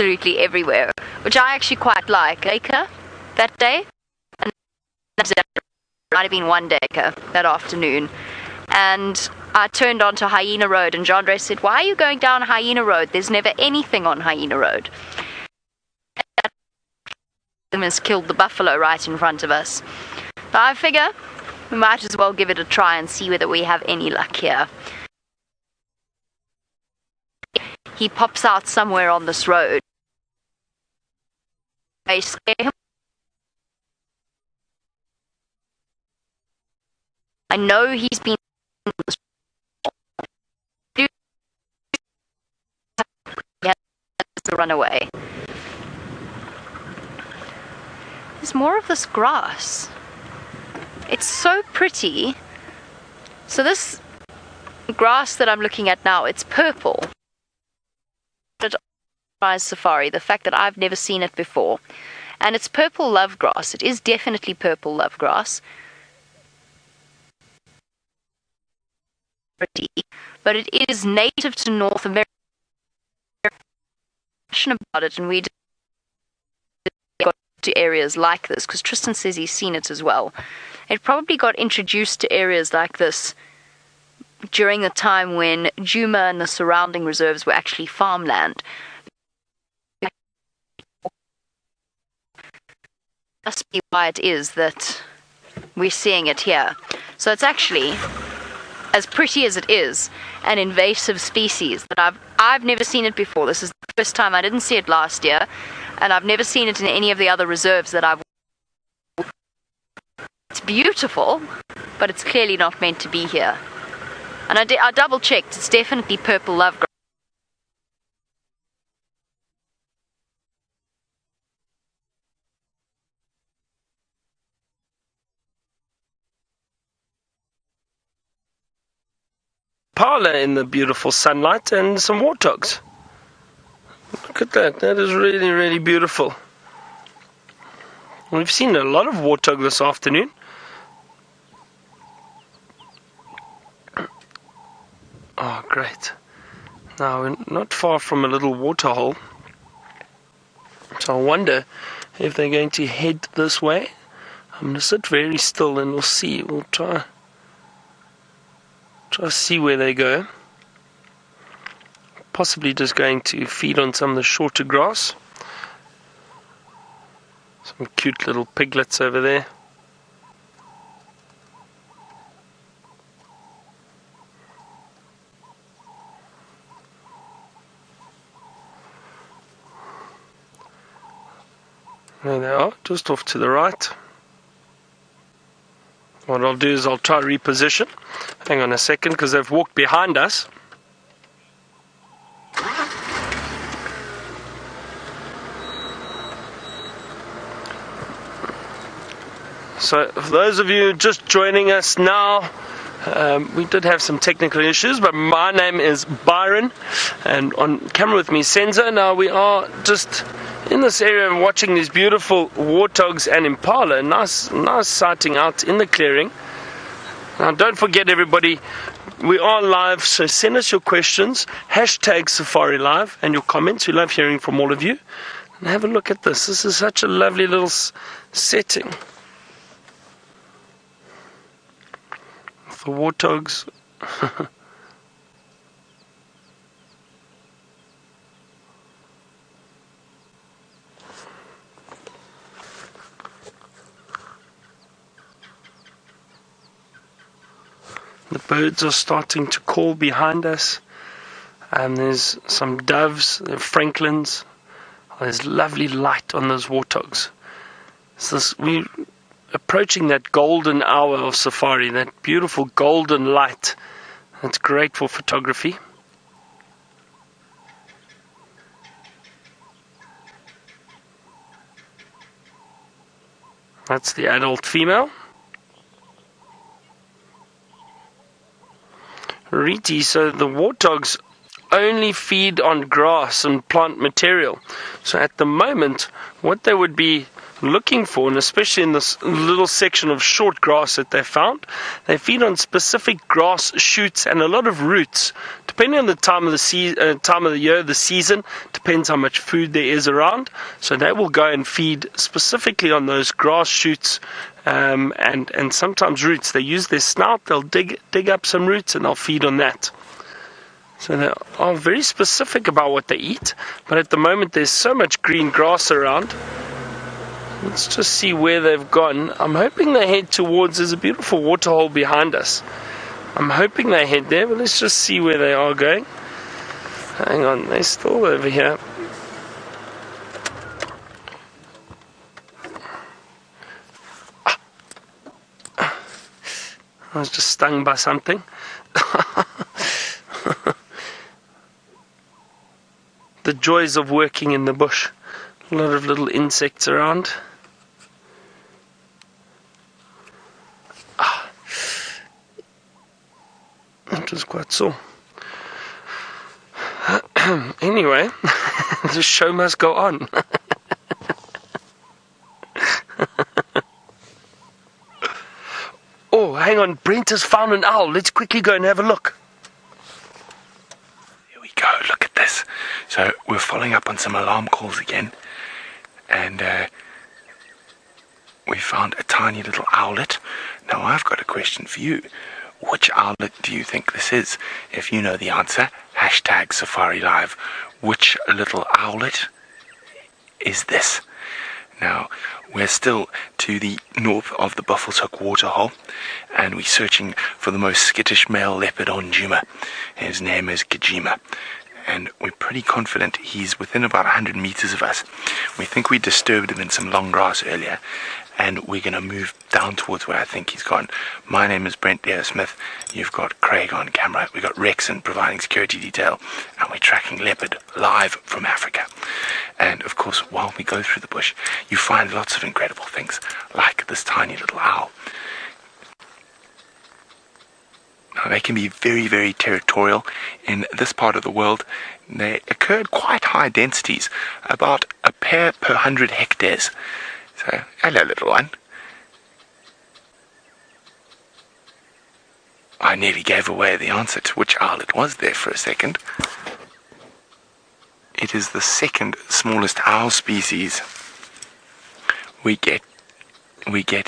absolutely everywhere, which I actually quite like. Acre that day, and it might have been 1 acre that afternoon, and I turned onto Hyena Road, and John Dre said, "Why are you going down Hyena Road? There's never anything on Hyena Road." Has killed the buffalo right in front of us. But I figure we might as well give it a try and see whether we have any luck here. He pops out somewhere on this road. I scare him. I know he's been he has to run away. There's more of this grass. It's so pretty. So this grass that I'm looking at now, it's purple. Safari, the fact that I've never seen it before. And it's purple love grass. It is definitely purple love grass. But it is native to North America. About it, and we got to areas like this because Tristan says he's seen it as well. It probably got introduced to areas like this during the time when Djuma and the surrounding reserves were actually farmland. Must be why it is that we're seeing it here. So it's actually, as pretty as it is, an invasive species that I've never seen it before. This is the first time. I didn't see it last year, and I've never seen it in any of the other reserves that I've. It's beautiful, but it's clearly not meant to be here. And I double checked. It's definitely purple love grass. Impala in the beautiful sunlight and some warthogs. Look at that. That is really, really beautiful. We've seen a lot of warthog this afternoon. Oh, great. Now, we're not far from a little water hole. So I wonder if they're going to head this way. I'm going to sit very still and we'll see. We'll try to see where they go. Possibly just going to feed on some of the shorter grass. Some cute little piglets over there. There they are, just off to the right. What I'll do is I'll try to reposition. Hang on a second, because they've walked behind us. So, for those of you just joining us now, we did have some technical issues, but my name is Byron, and on camera with me, Senzo. Now we are just in this area watching these beautiful warthogs and impala. Nice sighting out in the clearing. Now don't forget, everybody, we are live, so send us your questions, hashtag Safari Live, and your comments. We love hearing from all of you. And have a look at this. This is such a lovely little setting. The warthogs. The birds are starting to call behind us, and there's some doves, there are francolins. There's lovely light on those warthogs. So we're approaching that golden hour of safari, that beautiful golden light. That's great for photography. That's the adult female. Riti, so the warthogs only feed on grass and plant material. So at the moment, what they would be looking for, and especially in this little section of short grass that they found, they feed on specific grass shoots and a lot of roots. Depending on the time of the year, the season, depends how much food there is around. So they will go and feed specifically on those grass shoots and sometimes roots. They use their snout, they'll dig up some roots and they'll feed on that. So they are very specific about what they eat, but at the moment there's so much green grass around. Let's just see where they've gone. I'm hoping they head towards, there's a beautiful waterhole behind us. I'm hoping they head there, but let's just see where they are going. Hang on, they're still over here. I was just stung by something. The joys of working in the bush. A lot of little insects around. That was quite sore. Anyway, the show must go on. Oh, hang on. Brent has found an owl. Let's quickly go and have a look. Here we go. Look at this. So we're following up on some alarm calls again. And we found a tiny little owlet. Now I've got a question for you. Which owlet do you think this is? If you know the answer, hashtag Safari Live. Which little owlet is this? Now, we're still to the north of the Buffalo's Hook waterhole, and we're searching for the most skittish male leopard on Djuma. His name is Djuma, and we're pretty confident he's within about 100 meters of us. We think we disturbed him in some long grass earlier, and we're going to move down towards where I think he's gone. My name is Brent Smith. You've got Craig on camera. We've got Rexon providing security detail, and we're tracking leopard live from Africa. And of course, while we go through the bush, you find lots of incredible things, like this tiny little owl. Now, they can be very, very territorial. In this part of the world, they occur at quite high densities, about a pair per 100 hectares. So, hello, little one. I nearly gave away the answer to which owl it was there for a second. It is the second smallest owl species we get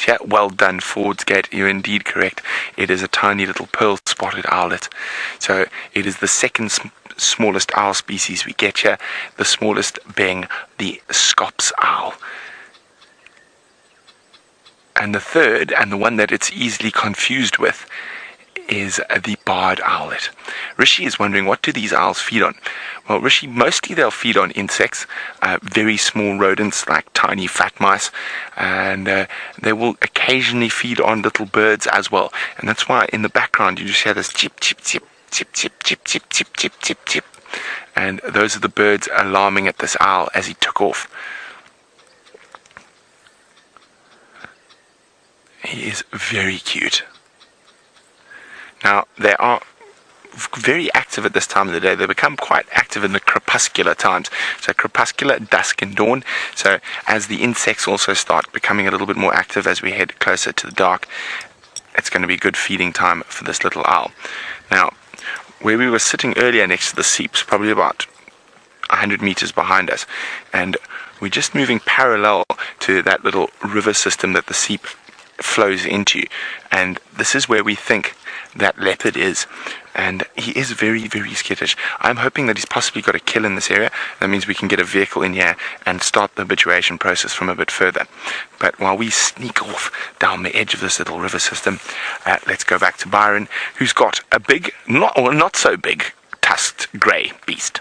here. Well done, Fordsgate. You're indeed correct. It is a tiny little pearl-spotted owlet. So it is the second smallest owl species we get here. The smallest being the Scops owl. And the third, and the one that it's easily confused with, is the barred owlet. Rishi is wondering, what do these owls feed on? Well, Rishi, mostly they'll feed on insects, very small rodents like tiny fat mice, and they will occasionally feed on little birds as well. And that's why in the background you just hear this chip, chip, chip, chip, chip, chip, chip, chip, chip, chip, chip. And those are the birds alarming at this owl as he took off. He is very cute. Now, they are very active at this time of the day. They become quite active in the crepuscular times. So crepuscular, dusk and dawn. So as the insects also start becoming a little bit more active as we head closer to the dark, it's going to be good feeding time for this little owl. Now, where we were sitting earlier next to the seeps, probably about 100 meters behind us, and we're just moving parallel to that little river system that the seep flows into, and this is where we think that leopard is, and he is very, very skittish. I'm hoping that he's possibly got a kill in this area. That means we can get a vehicle in here and start the habituation process from a bit further. But while we sneak off down the edge of this little river system, let's go back to Byron, who's got a big, not so big, tusked grey beast.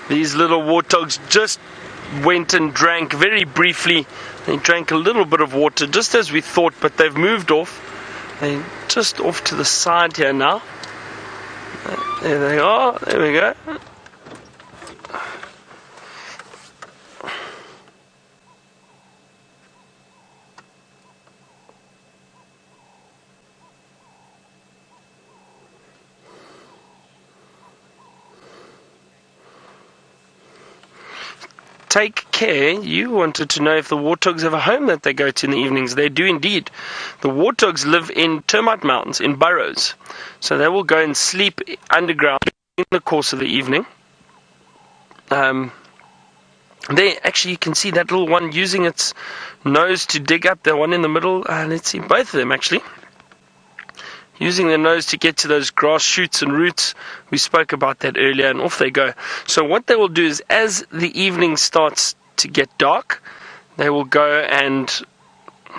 These little warthogs just went and drank very briefly. They drank a little bit of water just as we thought, but they've moved off. They're just off to the side here now. There they are. There we go. take care. You wanted to know if the warthogs have a home that they go to in the evenings. They do indeed. The warthogs live in termite mountains, in burrows. So they will go and sleep underground in the course of the evening. There, actually, you can see that little one using its nose to dig up. The one in the middle, let's see, both of them actually. Using their nose to get to those grass shoots and roots. We spoke about that earlier, and off they go. So what they will do is, as the evening starts to get dark, they will go and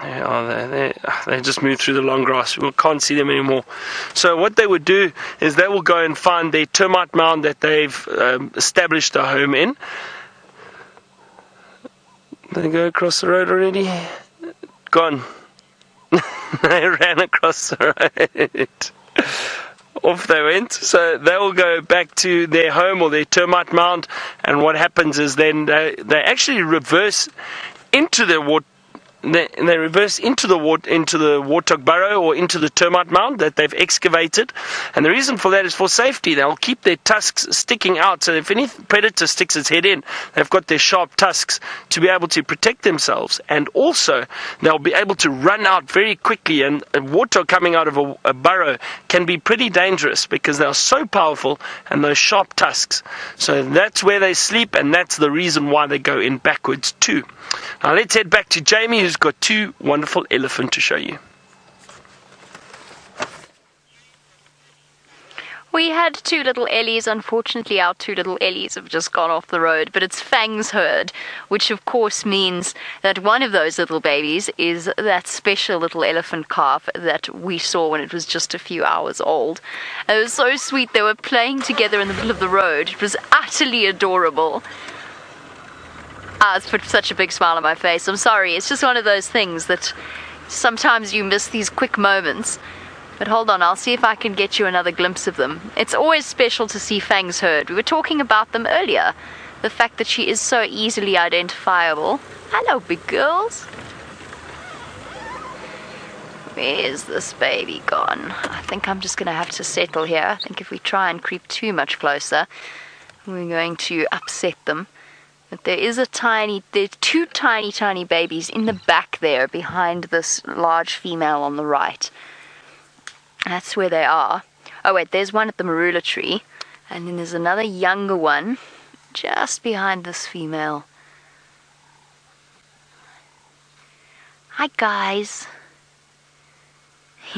they just move through the long grass. We can't see them anymore. So what they would do is they will go and find their termite mound that they've established a home in. They go across the road already. Gone. They ran across the road. Off they went. So they will go back to their home or their termite mound, and what happens is then they actually reverse into their They reverse into the warthog burrow or into the termite mound that they've excavated, and the reason for that is for safety. They'll keep their tusks sticking out, so if any predator sticks its head in, they've got their sharp tusks to be able to protect themselves, and also they'll be able to run out very quickly. And a warthog coming out of a burrow can be pretty dangerous because they are so powerful and those sharp tusks. So that's where they sleep, and that's the reason why they go in backwards too. Now let's head back to Jamie, who's got two wonderful elephant to show you. We had two little Ellies. Unfortunately, our two little Ellies have just gone off the road, but it's Fang's herd, which of course means that one of those little babies is that special little elephant calf that we saw when it was just a few hours old. It was so sweet. They were playing together in the middle of the road. It was utterly adorable. It's put such a big smile on my face. I'm sorry, it's just one of those things that sometimes you miss these quick moments. But hold on, I'll see if I can get you another glimpse of them. It's always special to see Fang's herd. We were talking about them earlier. The fact that she is so easily identifiable. Hello, big girls. Where's this baby gone? I think I'm just going to have to settle here. I think if we try and creep too much closer, we're going to upset them. But there's two tiny babies in the back there behind this large female on the right. That's where they are. Oh wait, there's one at the marula tree, and then there's another younger one just behind this female. Hi guys.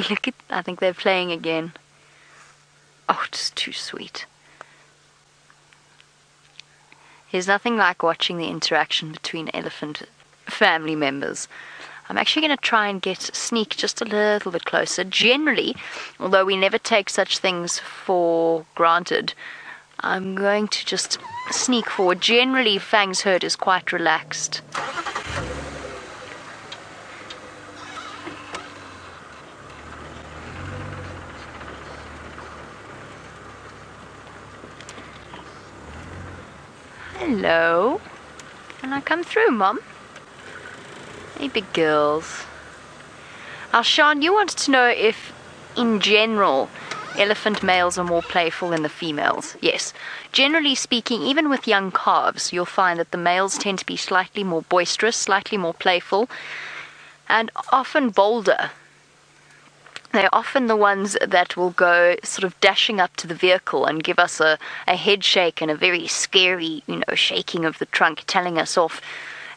Look at, I think they're playing again. Oh, just too sweet. There's nothing like watching the interaction between elephant family members. I'm actually going to try and sneak just a little bit closer. Generally, although we never take such things for granted, I'm going to just sneak forward. Generally, Fang's herd is quite relaxed. Hello. Can I come through, Mom? Hey, big girls. Sean, you wanted to know if, in general, elephant males are more playful than the females. Yes. Generally speaking, even with young calves, you'll find that the males tend to be slightly more boisterous, slightly more playful, and often bolder. They're often the ones that will go sort of dashing up to the vehicle and give us a head shake and a very scary, shaking of the trunk, telling us off,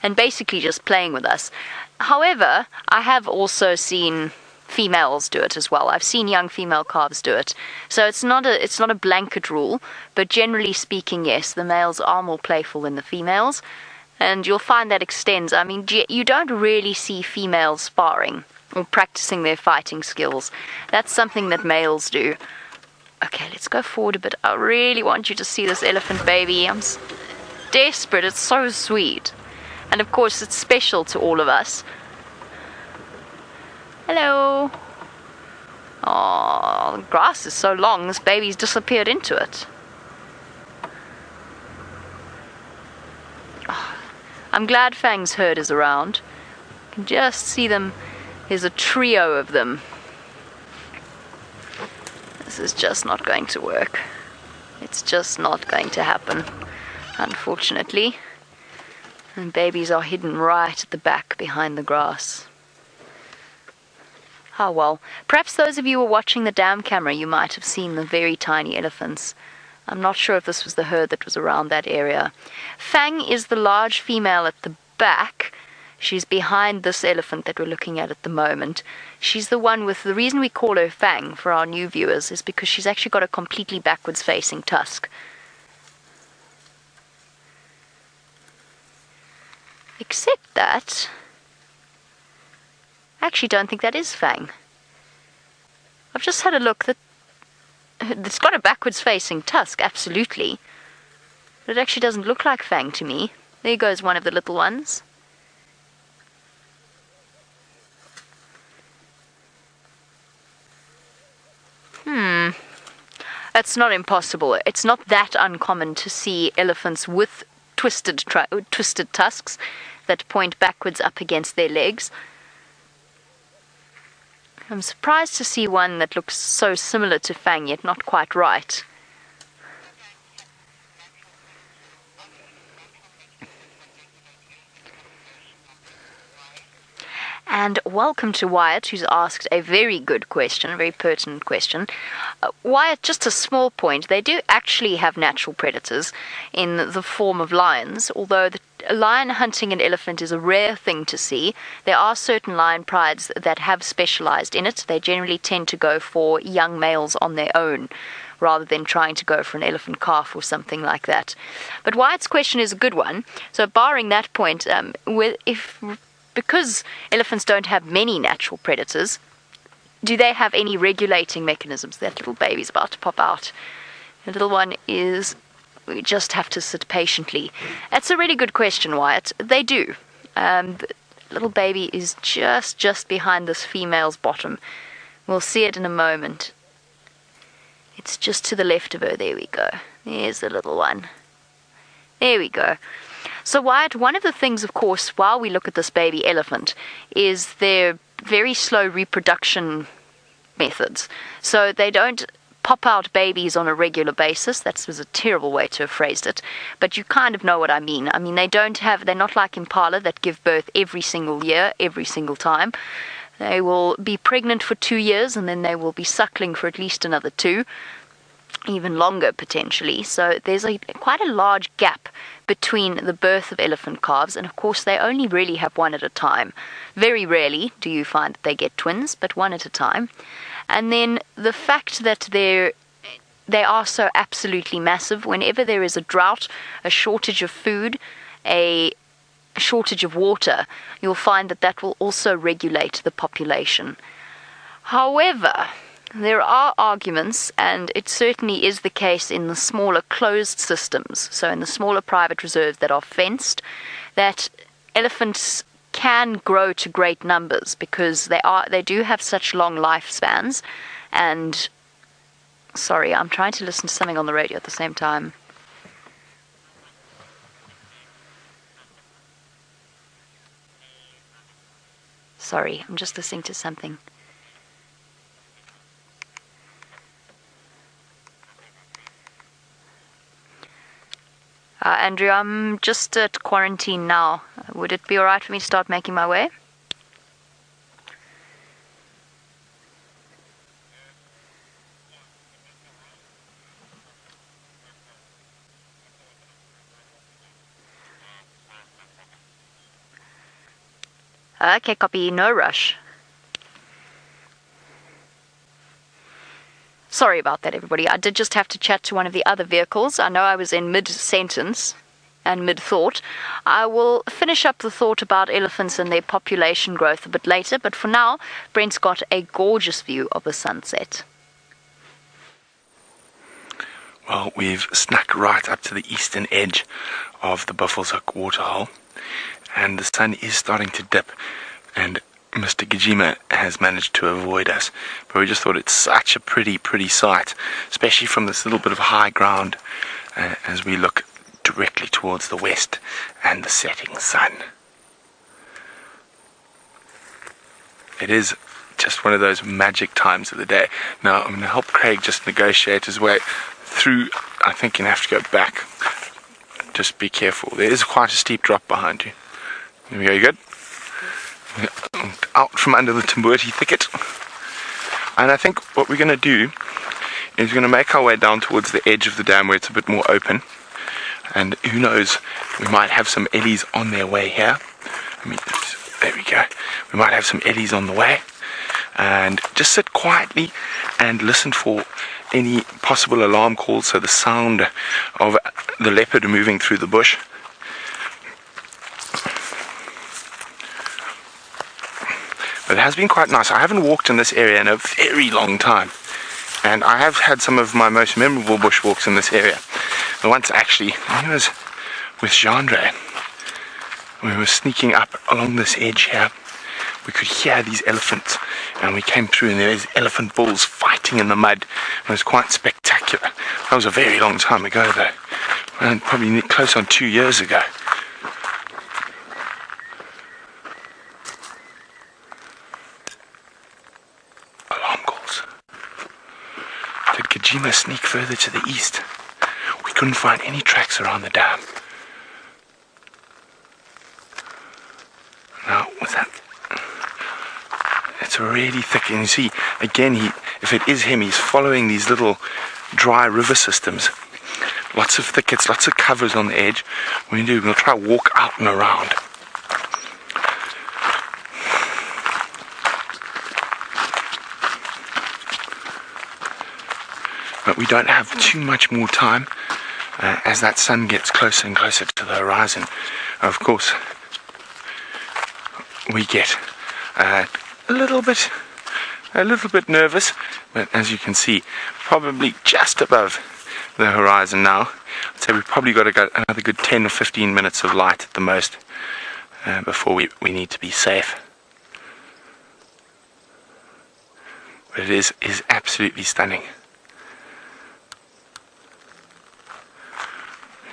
and basically just playing with us. However, I have also seen females do it as well. I've seen young female calves do it. So it's not a blanket rule, but generally speaking, yes, the males are more playful than the females, and you'll find that extends. I mean, you don't really see females sparring or practicing their fighting skills. That's something that males do. Okay, let's go forward a bit. I really want you to see this elephant baby. I'm desperate. It's so sweet. And of course, it's special to all of us. Hello. Oh, the grass is so long, this baby's disappeared into it. Oh, I'm glad Fang's herd is around. I can just see them. There's a trio of them. This is just not going to work. It's just not going to happen, unfortunately. And babies are hidden right at the back behind the grass. Ah, well, perhaps those of you who were watching the dam camera, you might have seen the very tiny elephants. I'm not sure if this was the herd that was around that area. Fang is the large female at the back. She's behind this elephant that we're looking at the moment. She's the one with, the reason we call her Fang for our new viewers is because she's actually got a completely backwards facing tusk. Except that, I actually don't think that is Fang. I've just had a look. It's got a backwards facing tusk, absolutely. But it actually doesn't look like Fang to me. There goes one of the little ones. That's not impossible. It's not that uncommon to see elephants with twisted tusks that point backwards up against their legs. I'm surprised to see one that looks so similar to Fang, yet not quite right. And welcome to Wyatt, who's asked a very good question, a very pertinent question. Wyatt, just a small point, they do actually have natural predators in the form of lions, although lion hunting an elephant is a rare thing to see. There are certain lion prides that have specialized in it. They generally tend to go for young males on their own, rather than trying to go for an elephant calf or something like that. But Wyatt's question is a good one. So barring that point, because elephants don't have many natural predators, do they have any regulating mechanisms? That little baby's about to pop out. The little one is... We just have to sit patiently. That's a really good question, Wyatt. They do. The little baby is just behind this female's bottom. We'll see it in a moment. It's just to the left of her. There we go. There's the little one. There we go. So Wyatt, one of the things, of course, while we look at this baby elephant, is their very slow reproduction methods. So they don't pop out babies on a regular basis. That was a terrible way to have phrased it, but you kind of know what I mean. I mean, they're not like Impala that give birth every single year, every single time. They will be pregnant for 2 years and then they will be suckling for at least another 2, even longer potentially. So there's quite a large gap between the birth of elephant calves, and of course they only really have one at a time. Very rarely do you find that they get twins, but one at a time. And then the fact that they are so absolutely massive, whenever there is a drought, a shortage of food, a shortage of water, you'll find that will also regulate the population. However, there are arguments, and it certainly is the case in the smaller closed systems, so in the smaller private reserves that are fenced, that elephants can grow to great numbers because they do have such long lifespans. And sorry, I'm trying to listen to something on the radio at the same time. Sorry, I'm just listening to something. Andrew, I'm just at quarantine now. Would it be alright for me to start making my way? Okay, copy. No rush. Sorry about that, everybody. I did just have to chat to one of the other vehicles. I know I was in mid-sentence and mid-thought. I will finish up the thought about elephants and their population growth a bit later, but for now, Brent's got a gorgeous view of the sunset. Well, we've snuck right up to the eastern edge of the Buffelshoek waterhole, and the sun is starting to dip, and Mr. Djuma has managed to avoid us, but we just thought it's such a pretty sight, especially from this little bit of high ground as we look directly towards the west and the setting sun. It is just one of those magic times of the day. Now I'm going to help Craig just negotiate his way through. I think you have to go back just be careful. There is quite a steep drop behind you. There we go, you good? Out from under the Timbuti thicket. And I think what we're going to do is we're going to make our way down towards the edge of the dam where it's a bit more open. And who knows, we might have some Ellies on their way here. There we go. We might have some Ellies on the way. And just sit quietly and listen for any possible alarm calls, so the sound of the leopard moving through the bush. But it has been quite nice. I haven't walked in this area in a very long time, and I have had some of my most memorable bushwalks in this area. The once actually, I was with Xongile. We were sneaking up along this edge here. We could hear these elephants, and we came through, and there was elephant bulls fighting in the mud. It was quite spectacular. That was a very long time ago, though, and probably close on 2 years ago. Alarm calls. Did Djuma sneak further to the east? We couldn't find any tracks around the dam. Now, was that? It's really thick, and you see, again, if it is him, he's following these little dry river systems. Lots of thickets, lots of covers on the edge. We're going to try to walk out and around. But we don't have too much more time as that sun gets closer and closer to the horizon. Of course, we get a little bit nervous, but as you can see, probably just above the horizon now. I'd say we've probably got to go another good 10 or 15 minutes of light at the most before we need to be safe. But it is absolutely stunning.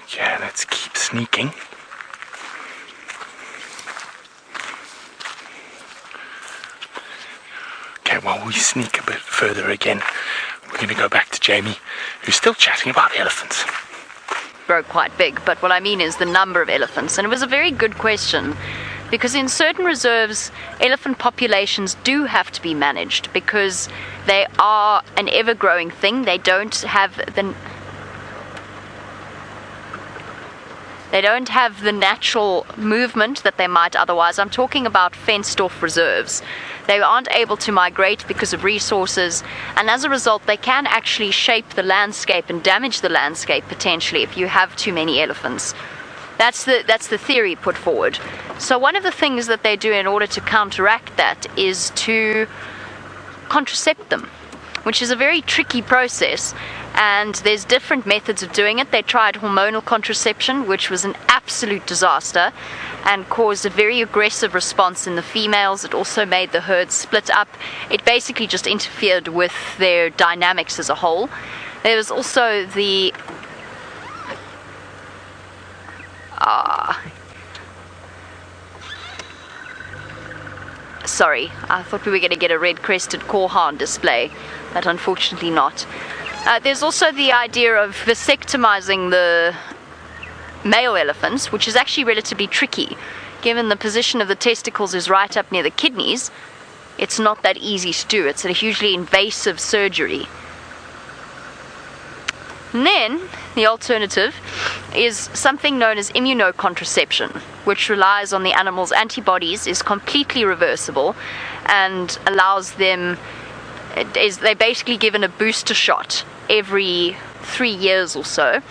Okay, let's keep sneaking. While we sneak a bit further again, we're going to go back to Jamie, who's still chatting about elephants. Grow quite big, but what I mean is the number of elephants. And it was a very good question, because in certain reserves, elephant populations do have to be managed because they are an ever-growing thing. They don't have the natural movement that they might otherwise. I'm talking about fenced-off reserves. They aren't able to migrate because of resources, and as a result, they can actually shape the landscape and damage the landscape potentially if you have too many elephants. That's the theory put forward. So one of the things that they do in order to counteract that is to contracept them, which is a very tricky process, and there's different methods of doing it. They tried hormonal contraception, which was an absolute disaster and caused a very aggressive response in the females. It also made the herd split up. It basically just interfered with their dynamics as a whole. There was also the sorry, I thought we were going to get a red-crested korhaan display, but unfortunately not. There's also the idea of vasectomizing the male elephants, which is actually relatively tricky. Given the position of the testicles is right up near the kidneys, it's not that easy to do. It's a hugely invasive surgery. And then, the alternative is something known as immunocontraception, which relies on the animal's antibodies, is completely reversible, and allows them, they're basically given a booster shot every 3 years or so.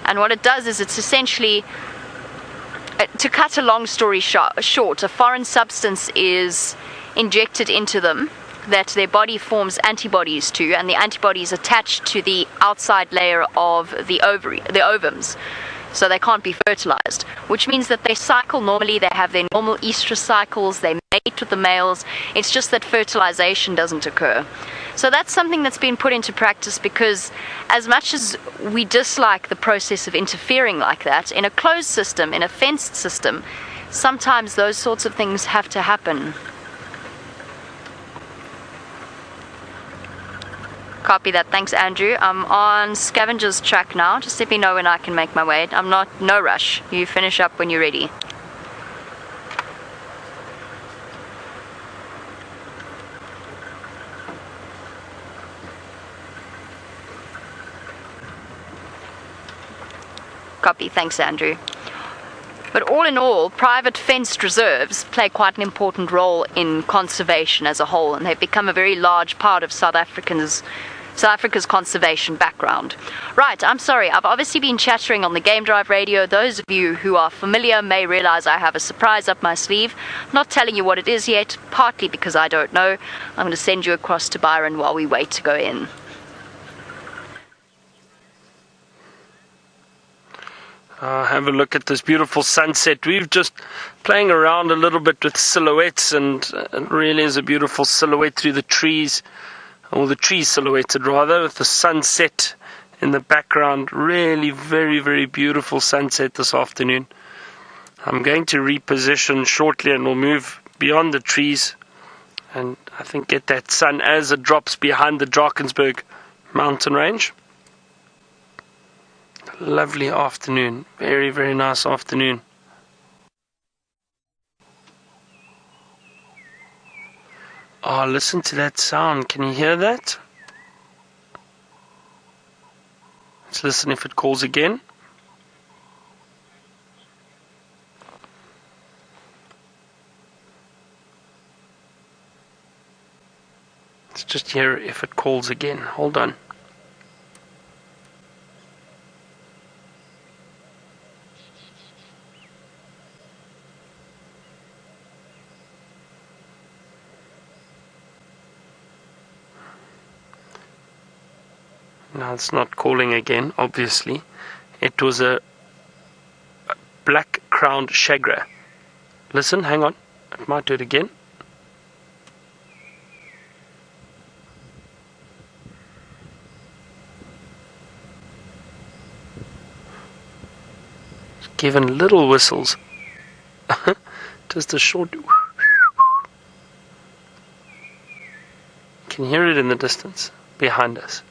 And what it does is it's essentially, to cut a long story short, a foreign substance is injected into them that their body forms antibodies to, and the antibodies attach to the outside layer of the ovums, so they can't be fertilized, which means that they cycle normally. They have their normal estrous cycles, they mate with the males. It's just that fertilization doesn't occur. So that's something that's been put into practice, because as much as we dislike the process of interfering like that, in a closed system, in a fenced system, sometimes those sorts of things have to happen. Copy that. Thanks, Andrew. I'm on Scavenger's track now. Just let me know when I can make my way. I'm not, no rush. You finish up when you're ready. Copy. Thanks, Andrew. But all in all, private fenced reserves play quite an important role in conservation as a whole, and they've become a very large part of South Africa's conservation background. Right, I'm sorry, I've obviously been chattering on the Game Drive radio. Those of you who are familiar may realize I have a surprise up my sleeve. I'm not telling you what it is yet, partly because I don't know. I'm going to send you across to Byron while we wait to go in. Have a look at this beautiful sunset. We've just playing around a little bit with silhouettes, and it really is a beautiful silhouette through the trees, or the trees silhouetted rather, with the sunset in the background. Really very, very beautiful sunset this afternoon. I'm going to reposition shortly and we'll move beyond the trees and I think get that sun as it drops behind the Drakensberg mountain range. Lovely afternoon. Very, very nice afternoon. Oh, listen to that sound. Can you hear that? Let's listen if it calls again. Let's just hear if it calls again. Hold on. Now it's not calling again, obviously. It was a black-crowned shagra. Listen, hang on. It might do it again. It's given little whistles. Just a short... Can you hear it in the distance behind us?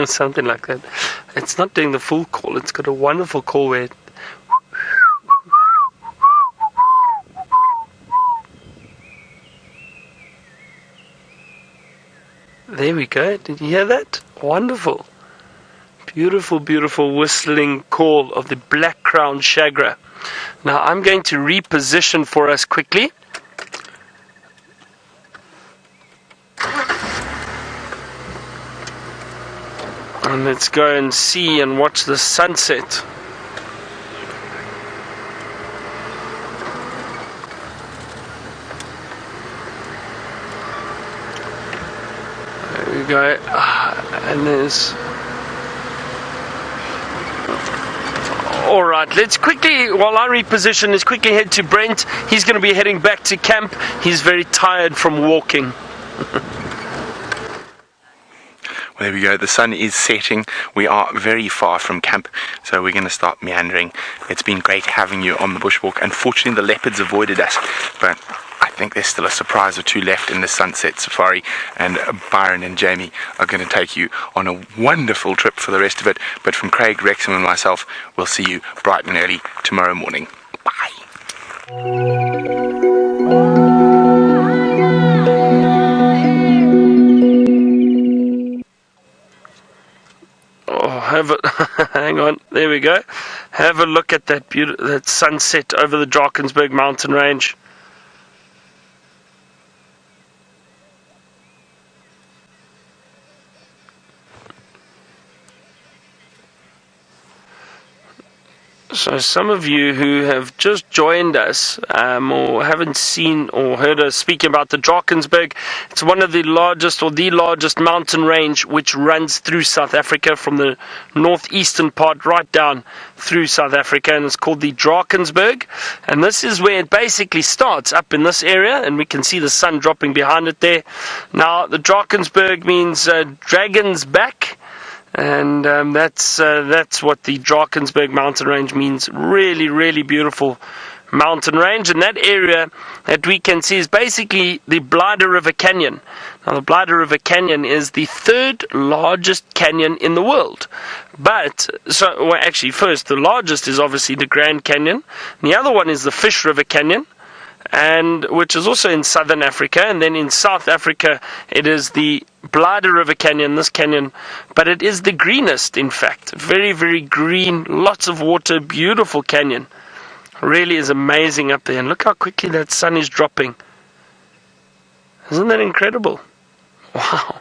Something like that. It's not doing the full call. It's got a wonderful call where there we go. Did you hear that? Wonderful. Beautiful, beautiful whistling call of the black-crowned shagra. Now I'm going to reposition for us quickly. And let's go and see and watch the sunset. There we go. And there's... Alright, let's quickly, while I reposition, let's quickly head to Brent. He's going to be heading back to camp. He's very tired from walking. Well, there we go. The sun is setting. We are very far from camp, so we're going to start meandering. It's been great having you on the bushwalk. Unfortunately, the leopards avoided us, but I think there's still a surprise or two left in the sunset safari, and Byron and Jamie are going to take you on a wonderful trip for the rest of it. But from Craig, Wrexham and myself, we'll see you bright and early tomorrow morning. Bye. Hang on, there we go. Have a look at that that sunset over the Drakensberg mountain range. So some of you who have just joined us or haven't seen or heard us speaking about the Drakensberg, it's one of the largest or the largest mountain range which runs through South Africa from the northeastern part right down through South Africa, and it's called the Drakensberg. And this is where it basically starts, up in this area, and we can see the sun dropping behind it there. Now the Drakensberg means dragon's back. And that's what the Drakensberg mountain range means. Really, really beautiful mountain range. And that area that we can see is basically the Blyde River Canyon. Now, the Blyde River Canyon is the third largest canyon in the world. But, actually, first, the largest is obviously the Grand Canyon. And the other one is the Fish River Canyon, and which is also in southern Africa. And then in South Africa, it is the Blyde River Canyon, this canyon, but it is the greenest, in fact. Very, very green, lots of water, beautiful canyon. Really is amazing up there. And look how quickly that sun is dropping. Isn't that incredible? Wow.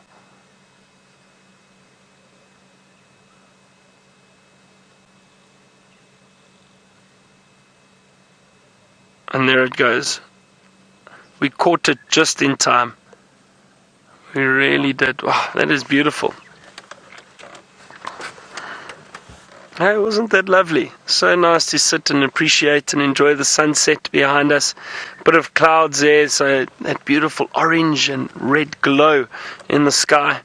And there it goes. We caught it just in time. We really did. Wow, that is beautiful. Hey, wasn't that lovely? So nice to sit and appreciate and enjoy the sunset behind us. Bit of clouds there, so that beautiful orange and red glow in the sky.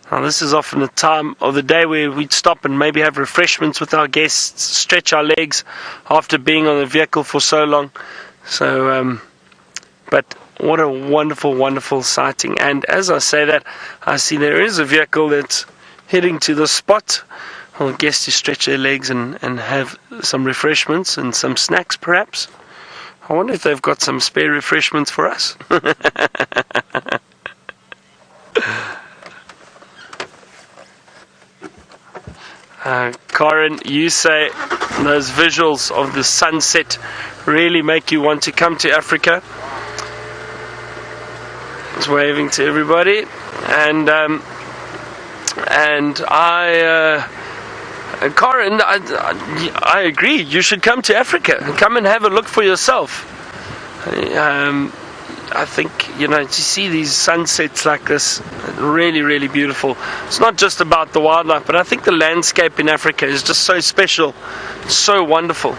Now, this is often a time of the day where we'd stop and maybe have refreshments with our guests, stretch our legs after being on the vehicle for so long. So, but what a wonderful, wonderful sighting. And as I say that, I see there is a vehicle that's heading to the spot. I guess to stretch their legs and have some refreshments and some snacks perhaps. I wonder if they've got some spare refreshments for us. Karen, you say those visuals of the sunset really make you want to come to Africa. It's waving to everybody, and Karen, I agree. You should come to Africa. Come and have a look for yourself. I think, to see these sunsets like this, really, really beautiful. It's not just about the wildlife, but I think the landscape in Africa is just so special, so wonderful.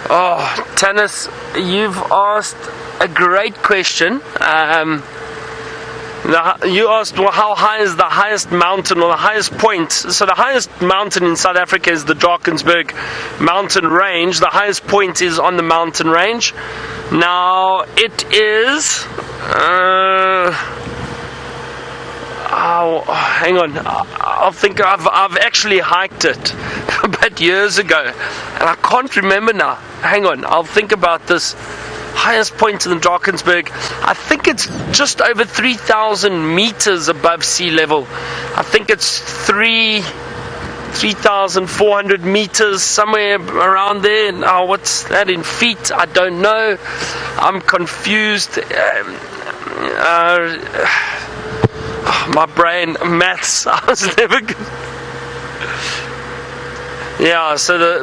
Oh, Tanis, you've asked a great question. You asked, well, how high is the highest mountain or the highest point? So the highest mountain in South Africa is the Drakensberg mountain range. The highest point is on the mountain range. Now, it is... hang on. I'll think. I've actually hiked it, but years ago, and I can't remember now. Hang on. I'll think about this. Highest point in the Drakensberg, I think it's just over 3,000 meters above sea level. I think it's 3,400 meters, somewhere around there. Now, what's that in feet? I don't know. I'm confused. My brain, maths, I was never good. Yeah, so the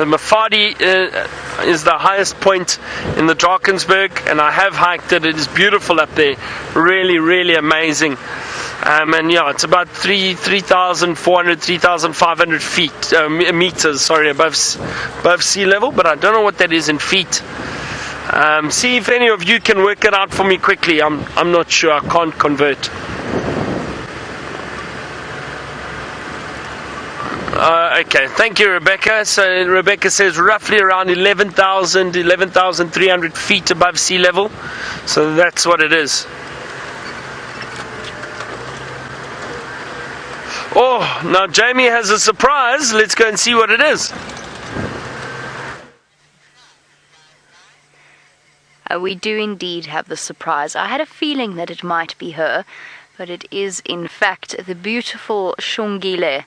Mafadi is the highest point in the Drakensberg, and I have hiked it. It is beautiful up there, really, really amazing. And yeah, it's about 3,400, 3,500 feet, meters, above sea level, but I don't know what that is in feet. See if any of you can work it out for me quickly. I'm not sure. I can't convert. Okay, thank you, Rebecca. So Rebecca says roughly around 11,300 feet above sea level. So that's what it is. Oh, now Jamie has a surprise. Let's go and see what it is. We do indeed have the surprise. I had a feeling that it might be her, but it is in fact the beautiful Xongile.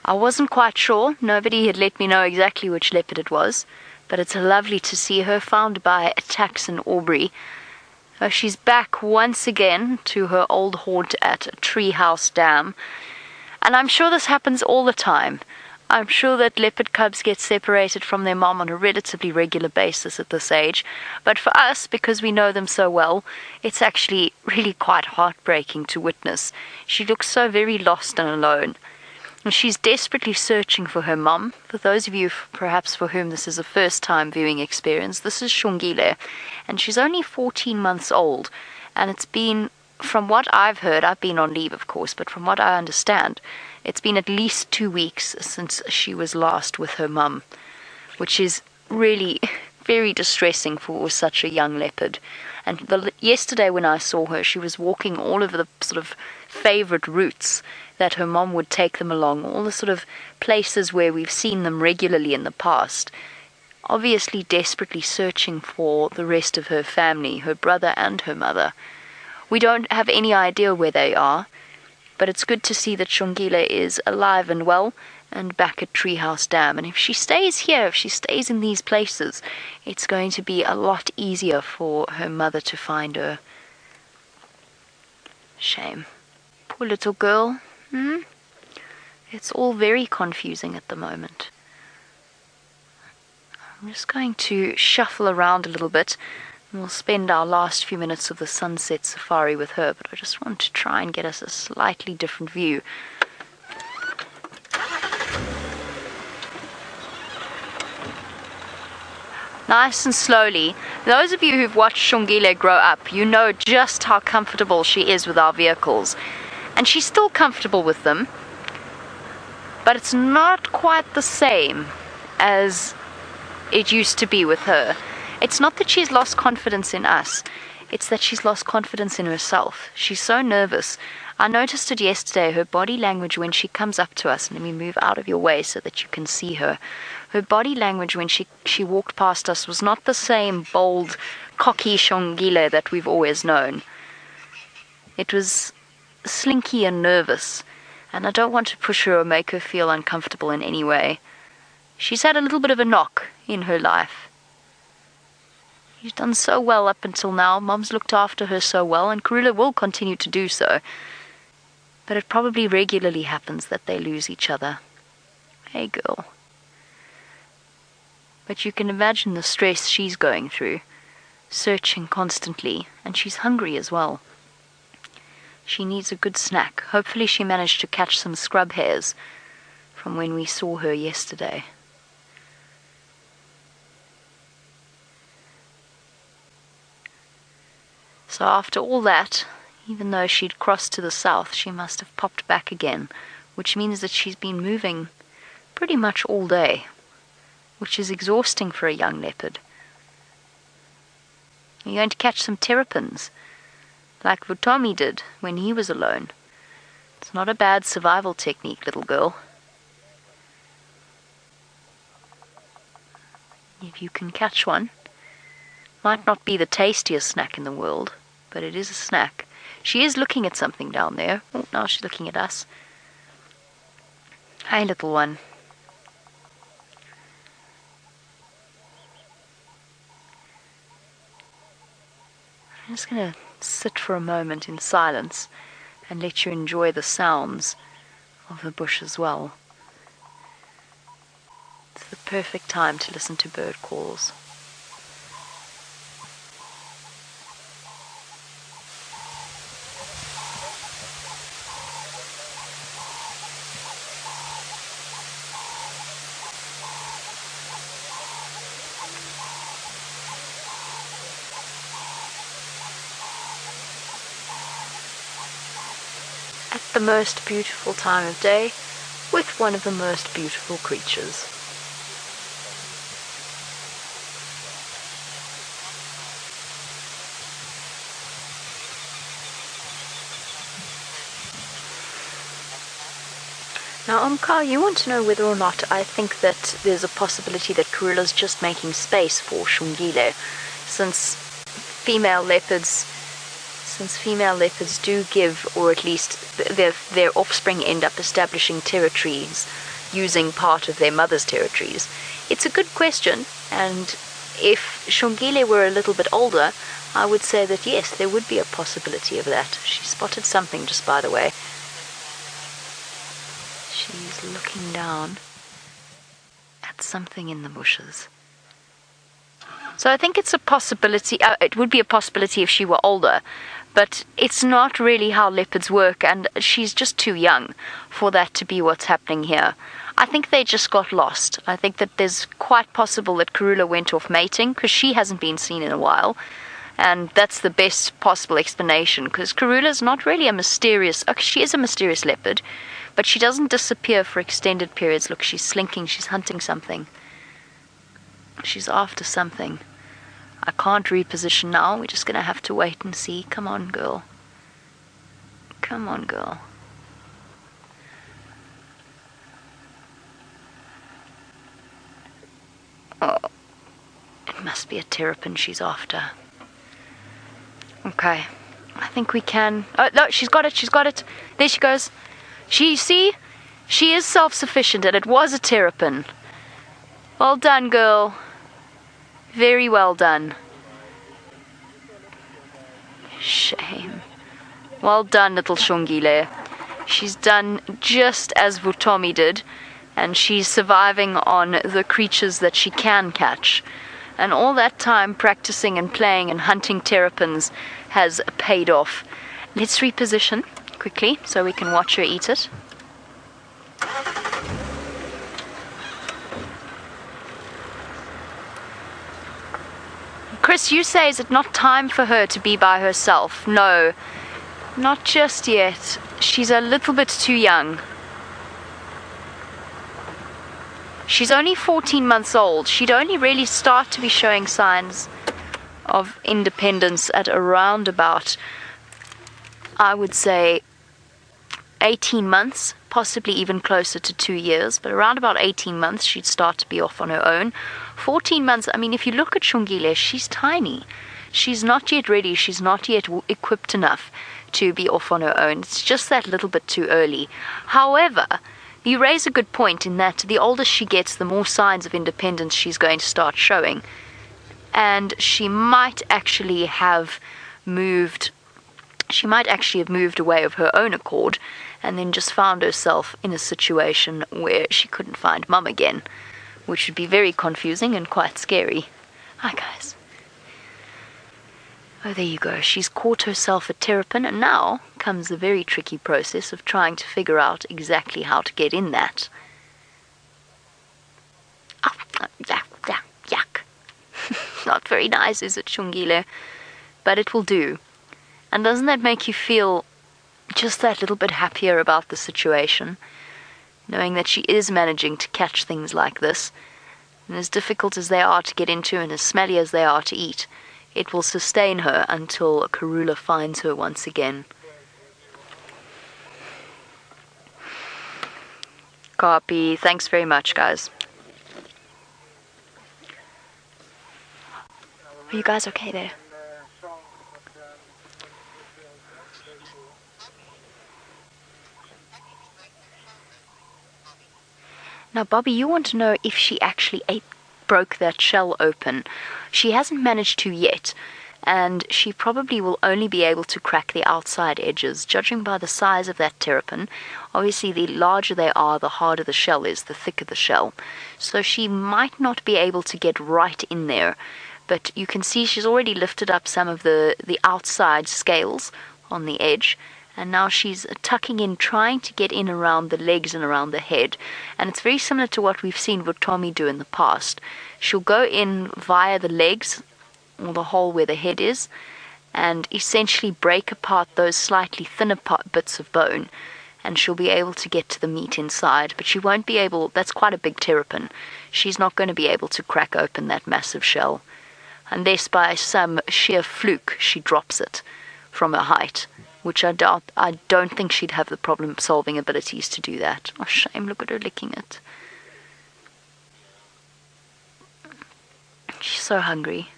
I wasn't quite sure. Nobody had let me know exactly which leopard it was, but it's lovely to see her, found by Tax and Aubrey. She's back once again to her old haunt at Treehouse Dam. And I'm sure this happens all the time. I'm sure that leopard cubs get separated from their mom on a relatively regular basis at this age. But for us, because we know them so well, it's actually really quite heartbreaking to witness. She looks so very lost and alone. And she's desperately searching for her mum. For those of you perhaps for whom this is a first-time viewing experience, this is Xongile, and she's only 14 months old. And it's been, from what I've heard, I've been on leave of course, but from what I understand, it's been at least 2 weeks since she was last with her mum, which is really very distressing for such a young leopard. And yesterday when I saw her, she was walking all over the sort of favourite routes that her mom would take them along, all the sort of places where we've seen them regularly in the past, obviously desperately searching for the rest of her family, her brother and her mother. We don't have any idea where they are, but it's good to see that Xongile is alive and well and back at Treehouse Dam. And if she stays here, if she stays in these places, it's going to be a lot easier for her mother to find her. Shame. Poor little girl. It's all very confusing at the moment. I'm just going to shuffle around a little bit, and we'll spend our last few minutes of the sunset safari with her, but I just want to try and get us a slightly different view. Nice and slowly. Those of you who've watched Xongile grow up, you know just how comfortable she is with our vehicles. And she's still comfortable with them, but it's not quite the same as it used to be with her. It's not that she's lost confidence in us, it's that she's lost confidence in herself. She's so nervous. I noticed it yesterday, her body language when she comes up to us, and let me move out of your way so that you can see her. Her body language when she walked past us was not the same bold, cocky Xongile that we've always known. It was slinky and nervous, and I don't want to push her or make her feel uncomfortable in any way. She's had a little bit of a knock in her life. She's done so well up until now. Mom's looked after her so well, and Karula will continue to do so. But it probably regularly happens that they lose each other. Hey, girl. But you can imagine the stress she's going through, searching constantly, and she's hungry as well. She needs a good snack. Hopefully she managed to catch some scrub hares from when we saw her yesterday. So after all that, even though she'd crossed to the south, she must have popped back again, which means that she's been moving pretty much all day, which is exhausting for a young leopard. You're going to catch some terrapins, like Vutomi did when he was alone. It's not a bad survival technique, little girl. If you can catch one. Might not be the tastiest snack in the world, but it is a snack. She is looking at something down there. Oh, now she's looking at us. Hi, little one. I'm just going to sit for a moment in silence and let you enjoy the sounds of the bush as well. It's the perfect time to listen to bird calls. The most beautiful time of day with one of the most beautiful creatures. Now, Omkar, you want to know whether or not I think that there's a possibility that Karula's just making space for Xongile, since female leopards do give, or at least their offspring end up establishing territories using part of their mother's territories. It's a good question, and if Xongile were a little bit older, I would say that yes, there would be a possibility of that. She spotted something just by the way. She's looking down at something in the bushes. So I think it's a possibility. It would be a possibility if she were older, but it's not really how leopards work, and she's just too young for that to be what's happening here. I think they just got lost. I think that there's quite possible that Karula went off mating because she hasn't been seen in a while, and that's the best possible explanation because Karula's not really a mysterious... she is a mysterious leopard, but she doesn't disappear for extended periods. Look, she's slinking, she's hunting something. She's after something. I can't reposition now. We're just going to have to wait and see. Come on, girl. Come on, girl. Oh, it must be a terrapin she's after. Okay. I think we can... Oh, no, she's got it. She's got it. There she goes. See? She is self-sufficient, and it was a terrapin. Well done, girl. Very well done. Shame. Well done, little Xongile. She's done just as Vutomi did, and she's surviving on the creatures that she can catch. And all that time practicing and playing and hunting terrapins has paid off. Let's reposition quickly so we can watch her eat it. Chris, you say, is it not time for her to be by herself? No, not just yet. She's a little bit too young. She's only 14 months old. She'd only really start to be showing signs of independence at around about, I would say, 18 months, possibly even closer to 2 years, but around about 18 months she'd start to be off on her own. 14 months, I mean, if you look at Xongile, she's tiny. She's not yet ready, she's not yet equipped enough to be off on her own. It's just that little bit too early. However, you raise a good point in that the older she gets, the more signs of independence she's going to start showing. And she might actually have moved away of her own accord and then just found herself in a situation where she couldn't find mum again, which would be very confusing and quite scary. Hi, guys. Oh, there you go. She's caught herself a terrapin, and now comes the very tricky process of trying to figure out exactly how to get in that. Oh, yuck. Not very nice, is it, Xongile? But it will do. And doesn't that make you feel just that little bit happier about the situation, knowing that she is managing to catch things like this, and as difficult as they are to get into and as smelly as they are to eat, it will sustain her until Karula finds her once again. Copy. Thanks very much, guys. Are you guys okay there? Now, Bobby, you want to know if she actually broke that shell open. She hasn't managed to yet, and she probably will only be able to crack the outside edges, judging by the size of that terrapin. Obviously, the larger they are, the harder the shell is, the thicker the shell. So she might not be able to get right in there, but you can see she's already lifted up some of the outside scales on the edge, and now she's tucking in, trying to get in around the legs and around the head. And it's very similar to what we've seen Vutomi do in the past. She'll go in via the legs, or the hole where the head is, and essentially break apart those slightly thinner bits of bone, and she'll be able to get to the meat inside. But she won't be able, that's quite a big terrapin, she's not going to be able to crack open that massive shell, unless by some sheer fluke she drops it from a height, which I doubt. I don't think she'd have the problem-solving abilities to do that. Oh, shame, look at her licking it. She's so hungry.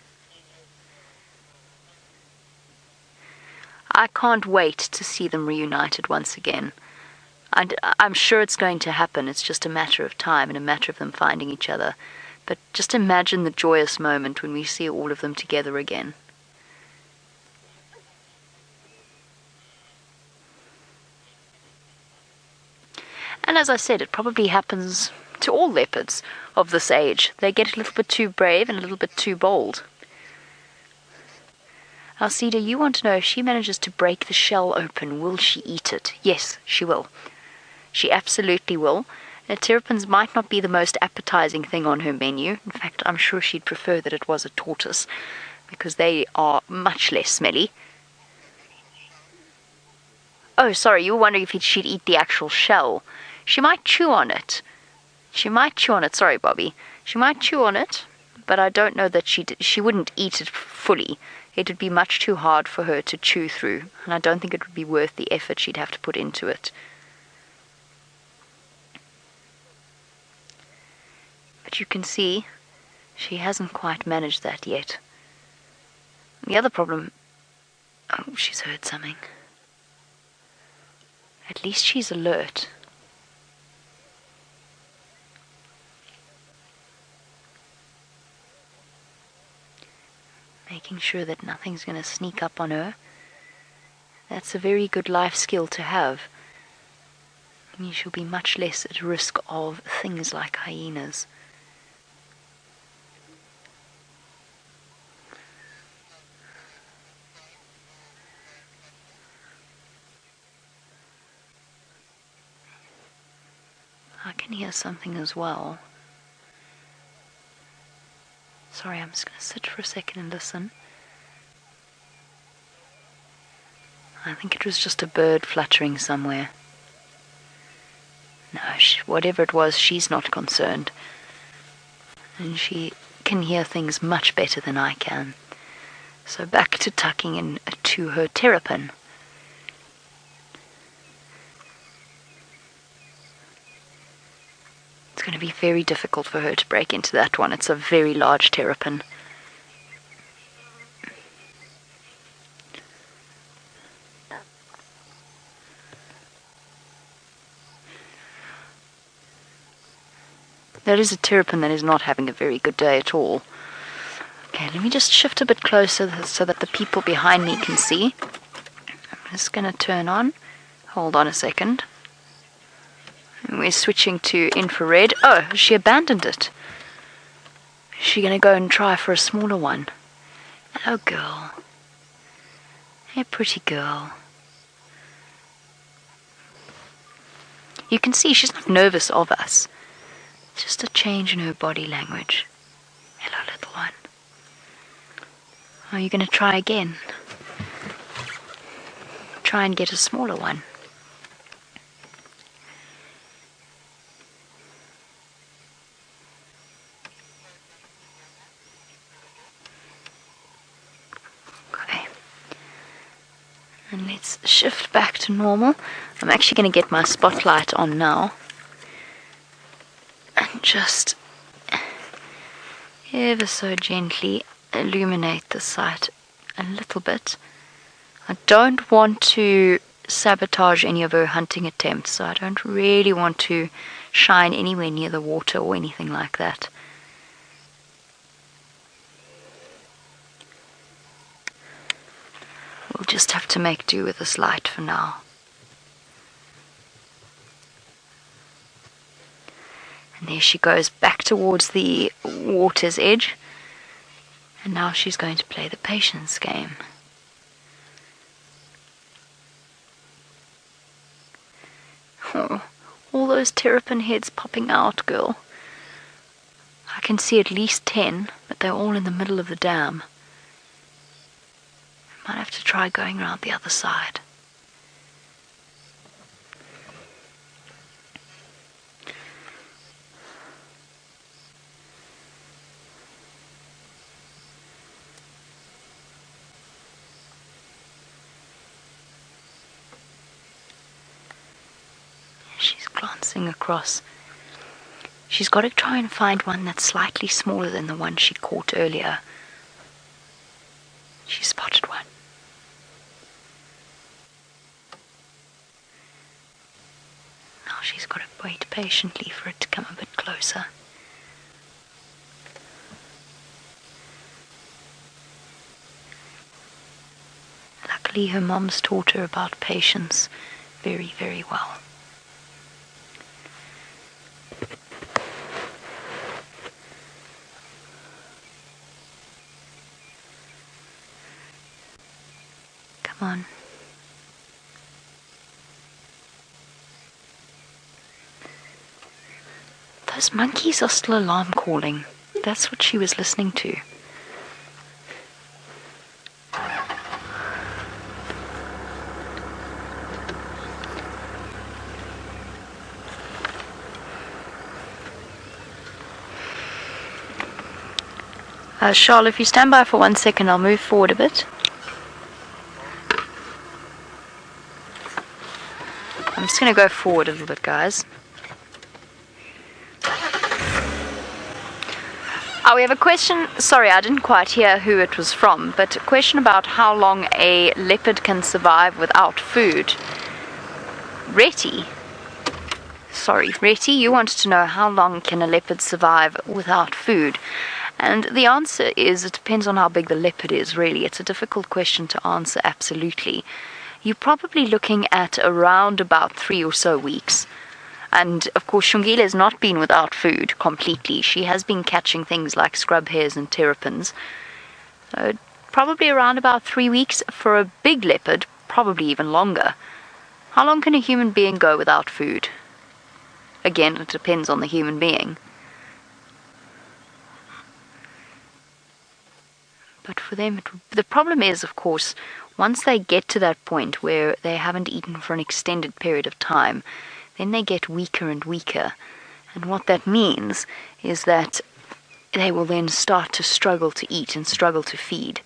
I can't wait to see them reunited once again. I'm sure it's going to happen. It's just a matter of time and a matter of them finding each other. But just imagine the joyous moment when we see all of them together again. And as I said, it probably happens to all leopards of this age. They get a little bit too brave and a little bit too bold. Alcida, you want to know if she manages to break the shell open, will she eat it? Yes, she will. She absolutely will. Terrapins might not be the most appetizing thing on her menu. In fact, I'm sure she'd prefer that it was a tortoise, because they are much less smelly. Oh, sorry, you were wondering if she'd eat the actual shell. She might chew on it. Sorry, Bobby. She might chew on it, but I don't know that she wouldn't eat it fully. It would be much too hard for her to chew through, and I don't think it would be worth the effort she'd have to put into it. But you can see, she hasn't quite managed that yet. The other problem... Oh, she's heard something. At least she's alert. Making sure that nothing's going to sneak up on her. That's a very good life skill to have. You shall be much less at risk of things like hyenas. I can hear something as well. Sorry, I'm just going to sit for a second and listen. I think it was just a bird fluttering somewhere. No, whatever it was, she's not concerned. And she can hear things much better than I can. So back to tucking in to her terrapin. It's going to be very difficult for her to break into that one. It's a very large terrapin. That is a terrapin that is not having a very good day at all. Okay, let me just shift a bit closer so that the people behind me can see. I'm just going to turn on. Hold on a second. We're switching to infrared. Oh, she abandoned it. Is she going to go and try for a smaller one? Hello, girl. Hey, pretty girl. You can see she's not nervous of us. Just a change in her body language. Hello, little one. Are you going to try again? Try and get a smaller one. And let's shift back to normal. I'm actually going to get my spotlight on now. And just ever so gently illuminate the site a little bit. I don't want to sabotage any of her hunting attempts, so I don't really want to shine anywhere near the water or anything like that. We'll just have to make do with this light for now. And there she goes back towards the water's edge. And now she's going to play the patience game. Oh, all those terrapin heads popping out, girl. I can see at least 10, but they're all in the middle of the dam. Might have to try going around the other side. She's glancing across. She's got to try and find one that's slightly smaller than the one she caught earlier. She spotted one. Now she's got to wait patiently for it to come a bit closer. Luckily her mom's taught her about patience very, very well. Come on. Those monkeys are still alarm calling. That's what she was listening to. Charlotte, if you stand by for 1 second, I'll move forward a bit. I'm just going to go forward a little bit, guys. Oh, we have a question. Sorry, I didn't quite hear who it was from, but a question about how long a leopard can survive without food. Retty, you wanted to know how long can a leopard survive without food? And the answer is it depends on how big the leopard is, really. It's a difficult question to answer absolutely. You're probably looking at around about 3 or so weeks. And, of course, Xongile has not been without food completely. She has been catching things like scrub hares and terrapins. So, probably around about 3 weeks. For a big leopard, probably even longer. How long can a human being go without food? Again, it depends on the human being. But for them, the problem is, of course, once they get to that point where they haven't eaten for an extended period of time, then they get weaker and weaker. And what that means is that they will then start to struggle to eat and struggle to feed.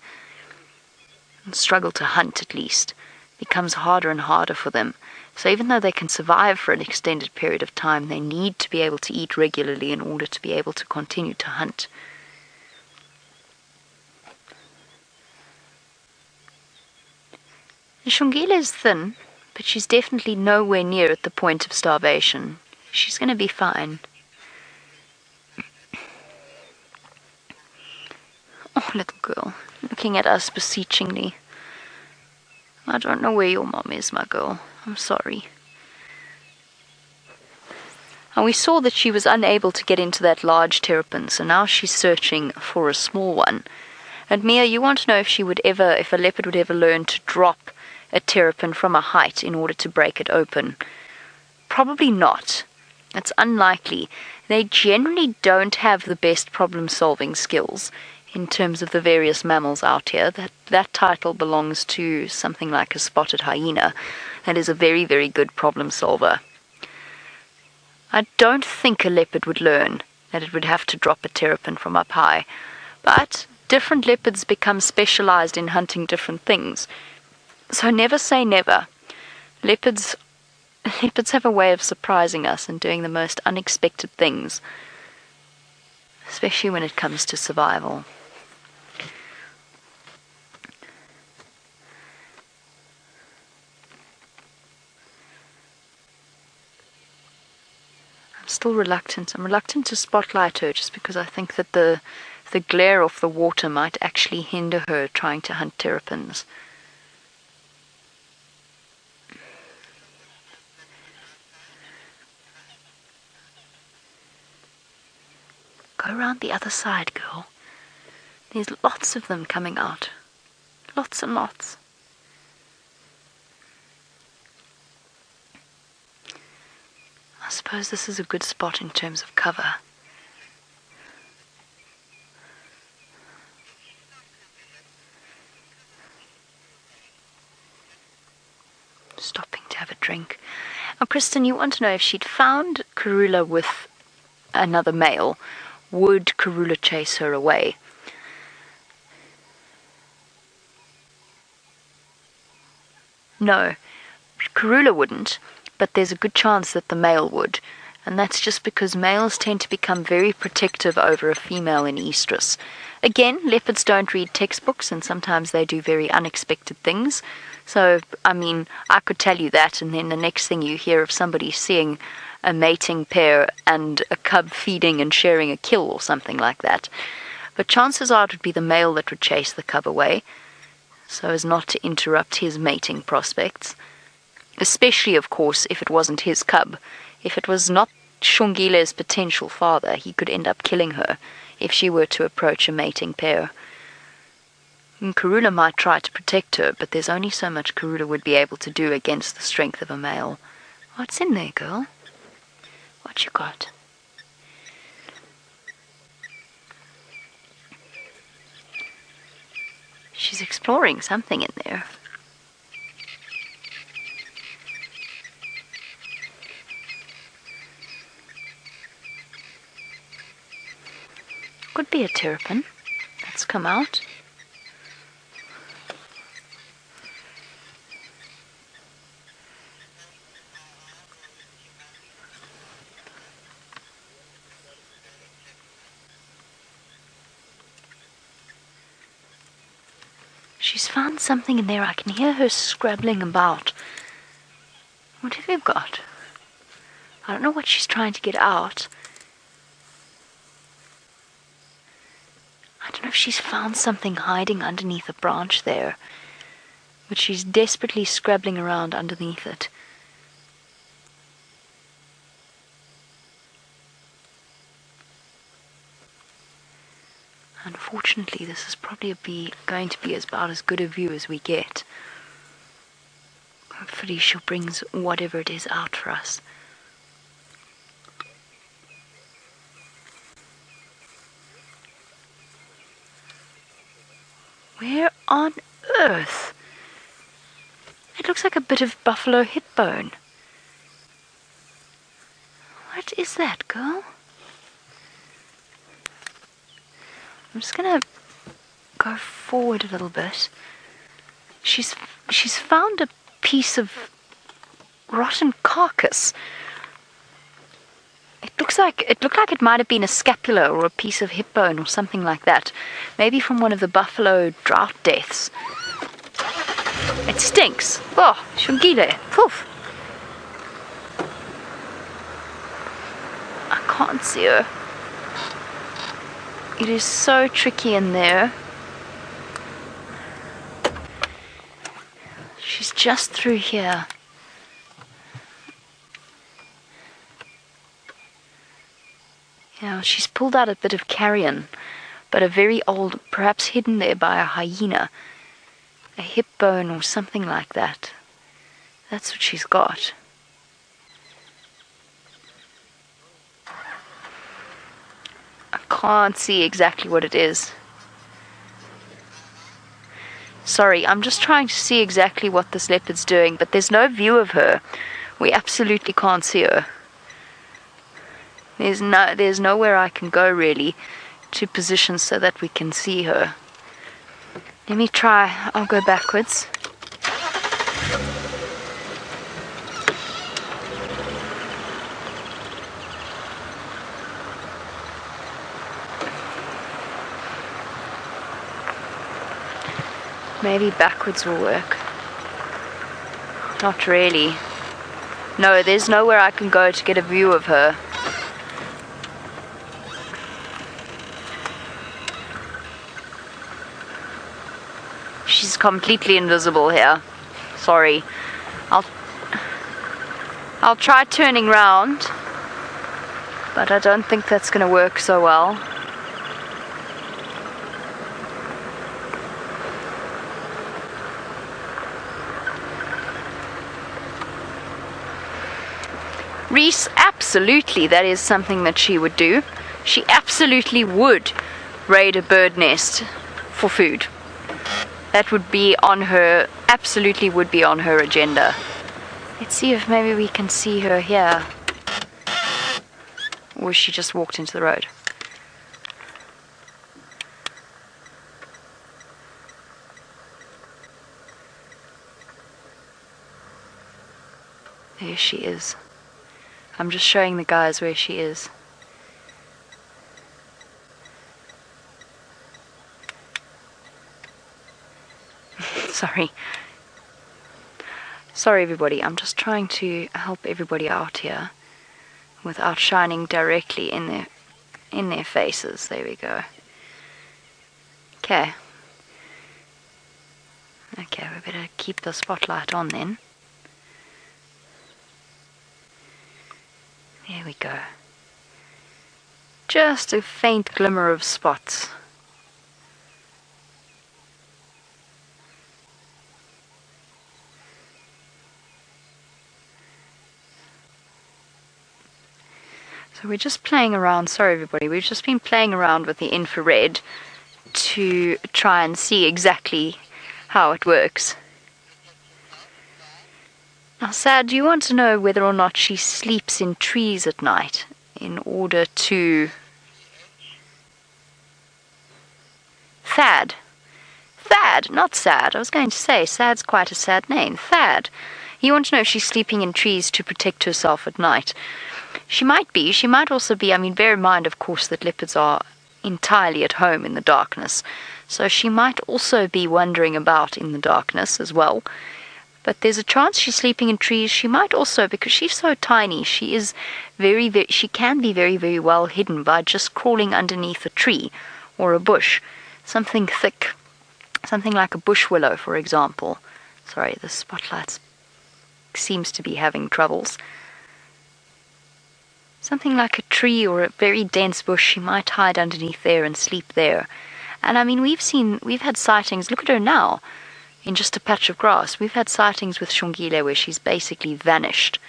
And struggle to hunt, at least. It becomes harder and harder for them. So even though they can survive for an extended period of time, they need to be able to eat regularly in order to be able to continue to hunt. Xongile is thin, but she's definitely nowhere near at the point of starvation. She's going to be fine. Oh, little girl, looking at us beseechingly. I don't know where your mom is, my girl. I'm sorry. And we saw that she was unable to get into that large terrapin, so now she's searching for a small one. And Mia, you want to know if a leopard would ever learn to drop a terrapin from a height in order to break it open. Probably not. It's unlikely. They generally don't have the best problem-solving skills in terms of the various mammals out here. That title belongs to something like a spotted hyena. That is a very, very good problem solver. I don't think a leopard would learn that it would have to drop a terrapin from up high. But different leopards become specialized in hunting different things. So never say never. Leopards have a way of surprising us and doing the most unexpected things, especially when it comes to survival. I'm still reluctant. I'm reluctant to spotlight her just because I think that the glare off the water might actually hinder her trying to hunt terrapins. Go around the other side, girl. There's lots of them coming out. Lots and lots. I suppose this is a good spot in terms of cover. Stopping to have a drink. Now, Kristen, you want to know if she'd found Karula with another male, would Karula chase her away? No, Karula wouldn't, but there's a good chance that the male would, and that's just because males tend to become very protective over a female in estrus. Again, leopards don't read textbooks, and sometimes they do very unexpected things. So, I mean, I could tell you that, and then the next thing you hear of somebody seeing a mating pair and a cub feeding and sharing a kill or something like that. But chances are it would be the male that would chase the cub away, so as not to interrupt his mating prospects. Especially, of course, if it wasn't his cub. If it was not Xongile's potential father, he could end up killing her if she were to approach a mating pair. And Karula might try to protect her, but there's only so much Karula would be able to do against the strength of a male. What's in there, girl? What you got? She's exploring something in there. Could be a terrapin that's come out. She's found something in there. I can hear her scrabbling about. What have you got? I don't know what she's trying to get out. I don't know if she's found something hiding underneath a branch there, but she's desperately scrabbling around underneath it. Unfortunately, this is probably going to be about as good a view as we get. Hopefully she'll bring whatever it is out for us. Where on earth? It looks like a bit of buffalo hip bone. What is that, girl? I'm just gonna go forward a little bit. She's found a piece of rotten carcass. It looked like it might have been a scapula or a piece of hip bone or something like that. Maybe from one of the buffalo drought deaths. It stinks. Oh, Xongile. Poof. I can't see her. It is so tricky in there. She's just through here. Yeah, she's pulled out a bit of carrion, but a very old, perhaps hidden there by a hyena. A hip bone or something like that. That's what she's got. I can't see exactly what it is. Sorry, I'm just trying to see exactly what this leopard's doing, but there's no view of her. We absolutely can't see her. There's nowhere I can go really to position so that we can see her. Let me try. I'll go backwards. Maybe backwards will work. Not really. No, there's nowhere I can go to get a view of her. She's completely invisible here. Sorry. I'll try turning round, but I don't think that's going to work so well. Reese, absolutely, that is something that she would do. She absolutely would raid a bird nest for food. That would be on her, absolutely would be on her agenda. Let's see if maybe we can see her here. Or she just walked into the road. There she is. I'm just showing the guys where she is. Sorry everybody, I'm just trying to help everybody out here without shining directly in their faces. There we go. Okay, we better keep the spotlight on then. There we go. Just a faint glimmer of spots. So we're just playing around. Sorry everybody, we've just been playing around with the infrared to try and see exactly how it works. Now, Sad, do you want to know whether or not she sleeps in trees at night in order to... Thad, not Sad. I was going to say, Sad's quite a sad name. Thad. You want to know if she's sleeping in trees to protect herself at night. She might be. She might also be. I mean, bear in mind, of course, that leopards are entirely at home in the darkness. So she might also be wandering about in the darkness as well. But there's a chance she's sleeping in trees. She might also, because she's so tiny, she can be very, very well hidden by just crawling underneath a tree or a bush. Something thick. Something like a bush willow, for example. Sorry, the spotlight seems to be having troubles. Something like a tree or a very dense bush, she might hide underneath there and sleep there. And I mean, we've had sightings, look at her now, in just a patch of grass. We've had sightings with Xongile where she's basically vanished.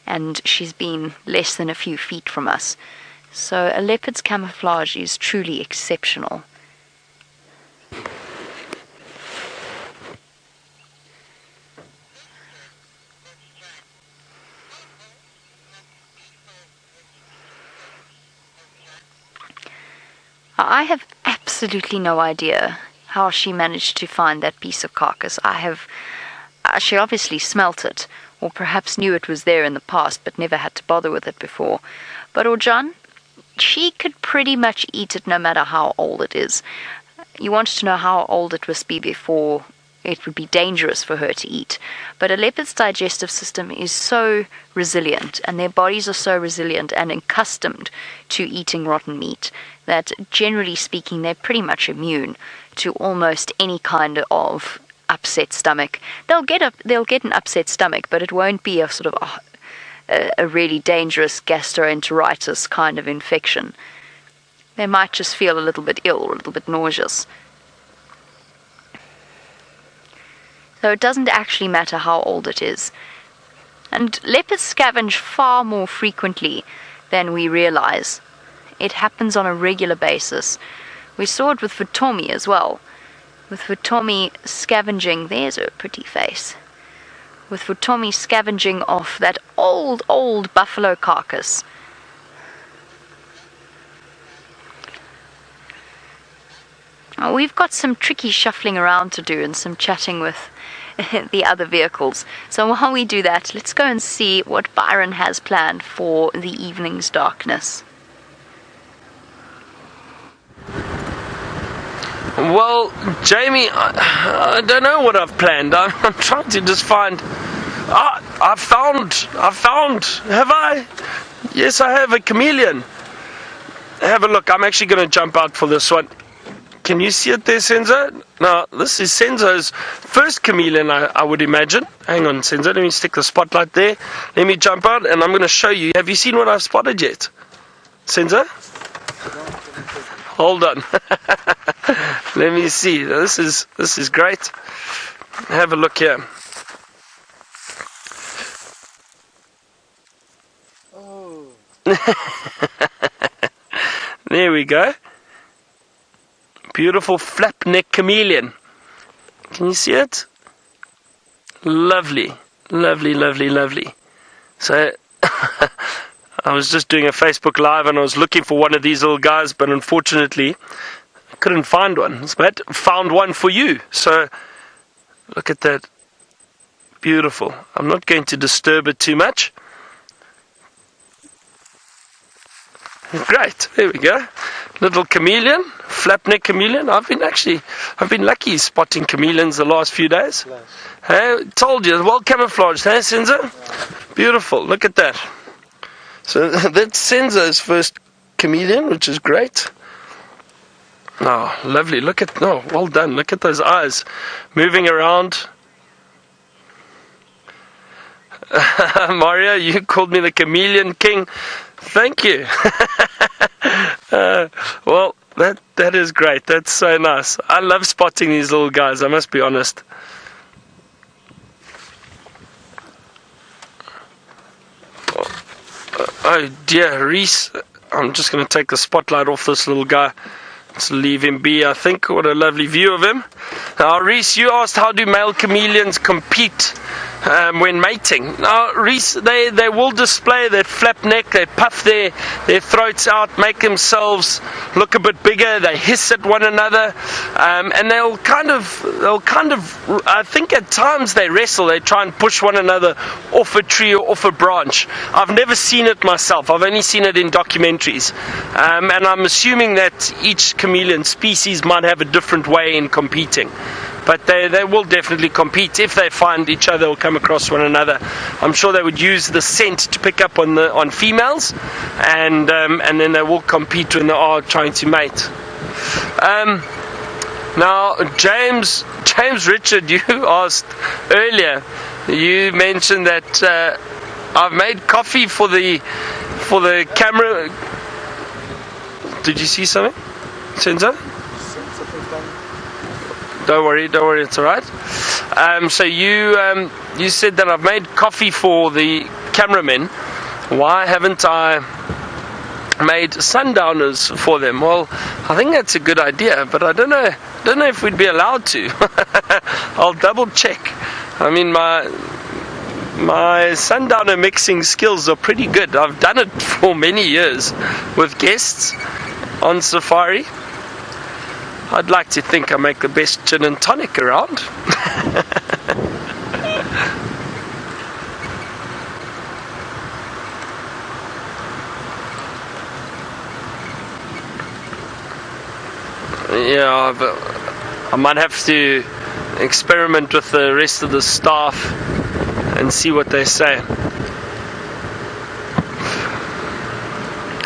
And she's been less than a few feet from us. So a leopard's camouflage is truly exceptional. I have absolutely no idea how she managed to find that piece of carcass. She obviously smelt it, or perhaps knew it was there in the past, but never had to bother with it before. But Orjan, she could pretty much eat it no matter how old it is. You wanted to know how old it must be before it would be dangerous for her to eat. But a leopard's digestive system is so resilient, and their bodies are so resilient and accustomed to eating rotten meat, that generally speaking, they're pretty much immune to almost any kind of upset stomach. They'll get an upset stomach, but it won't be a sort of a really dangerous gastroenteritis kind of infection. They might just feel a little bit ill or a little bit nauseous. So it doesn't actually matter how old it is. And leopards scavenge far more frequently than we realize. It happens on a regular basis. We saw it with Vutomi as well. With Vutomi scavenging, there's her pretty face. With Vutomi scavenging off that old buffalo carcass. Oh, we've got some tricky shuffling around to do and some chatting with the other vehicles. So while we do that, let's go and see what Byron has planned for the evening's darkness. Well, Jamie, I don't know what I've planned. I'm trying to just find... I found... Have I? Yes, I have a chameleon. Have a look. I'm actually going to jump out for this one. Can you see it there, Senzo? Now, this is Senzo's first chameleon, I would imagine. Hang on, Senzo. Let me stick the spotlight there. Let me jump out, and I'm going to show you. Have you seen what I've spotted yet? Senzo? Hold on. Let me see. This is great. Have a look here. Oh. There we go. Beautiful flap neck chameleon. Can you see it? Lovely. Lovely, lovely, lovely. So I was just doing a Facebook Live and I was looking for one of these little guys, but unfortunately I couldn't find one. But found one for you. So look at that. Beautiful. I'm not going to disturb it too much. Great. There we go. Little chameleon, flapneck chameleon. I've been lucky spotting chameleons the last few days. Nice. Hey, told you, well camouflaged, hey Senzo? Beautiful. Look at that. So that's Senzo's first chameleon, which is great. Oh, lovely. Look at, oh, well done. Look at those eyes moving around. Mario, you called me the chameleon king. Thank you. Well, that is great. That's so nice. I love spotting these little guys, I must be honest. Oh dear, Reese. I'm just going to take the spotlight off this little guy. Let's leave him be, I think. What a lovely view of him. Now, Reese, you asked how do male chameleons compete when mating. Now, Reese, they will display their flap neck, they puff their throats out, make themselves look a bit bigger, they hiss at one another, and they'll kind of, I think at times they wrestle, they try and push one another off a tree or off a branch. I've never seen it myself, I've only seen it in documentaries, and I'm assuming that each chameleon species might have a different way in competing. But they will definitely compete if they find each other or come across one another. I'm sure they would use the scent to pick up on females, and then they will compete when they are trying to mate. Now, James Richard, you asked earlier. You mentioned that I've made coffee for the camera. Did you see something, Senzo? Don't worry, it's alright. So you said that I've made coffee for the cameramen. Why haven't I made sundowners for them? Well, I think that's a good idea, but I don't know if we'd be allowed to. I'll double check. I mean, my sundowner mixing skills are pretty good. I've done it for many years with guests on safari. I'd like to think I make the best gin and tonic around. Yeah, but I might have to experiment with the rest of the staff and see what they say.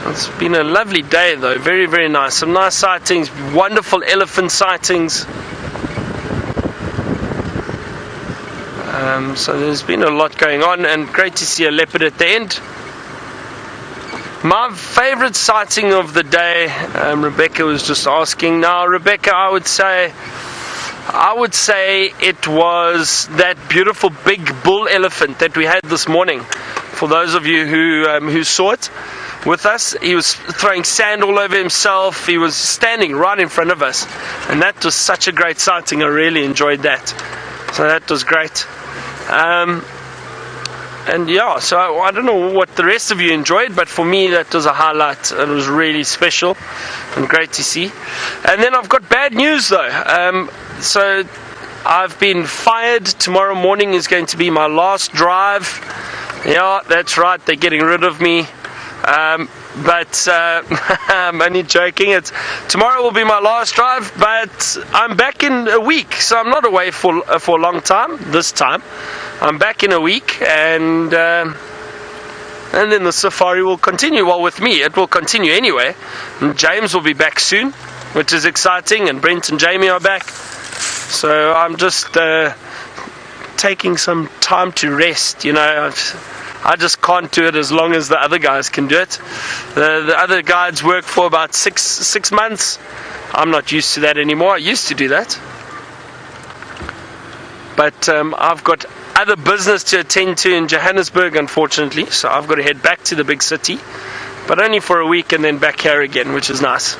It's been a lovely day though, very, very nice. Some nice sightings, wonderful elephant sightings. So there's been a lot going on, and great to see a leopard at the end. My favourite sighting of the day, Rebecca was just asking. Now, Rebecca, I would say it was that beautiful big bull elephant that we had this morning. For those of you who saw it with us, he was throwing sand all over himself. He was standing right in front of us, and that was such a great sighting. I really enjoyed that. So that was great. And yeah, so I don't know what the rest of you enjoyed, but for me that was a highlight. It was really special and great to see. And then I've got bad news though. So I've been fired. Tomorrow morning is going to be my last drive. Yeah, that's right, they're getting rid of me. But I'm only joking. Tomorrow will be my last drive, but I'm back in a week, so I'm not away for a long time. This time, I'm back in a week, and then the safari will continue. Well, with me, it will continue anyway. And James will be back soon, which is exciting, and Brent and Jamie are back. So I'm just taking some time to rest. You know, I just can't do it as long as the other guys can do it. The other guides work for about six months. I'm not used to that anymore. I used to do that. But I've got other business to attend to in Johannesburg, unfortunately. So I've got to head back to the big city. But only for a week and then back here again, which is nice.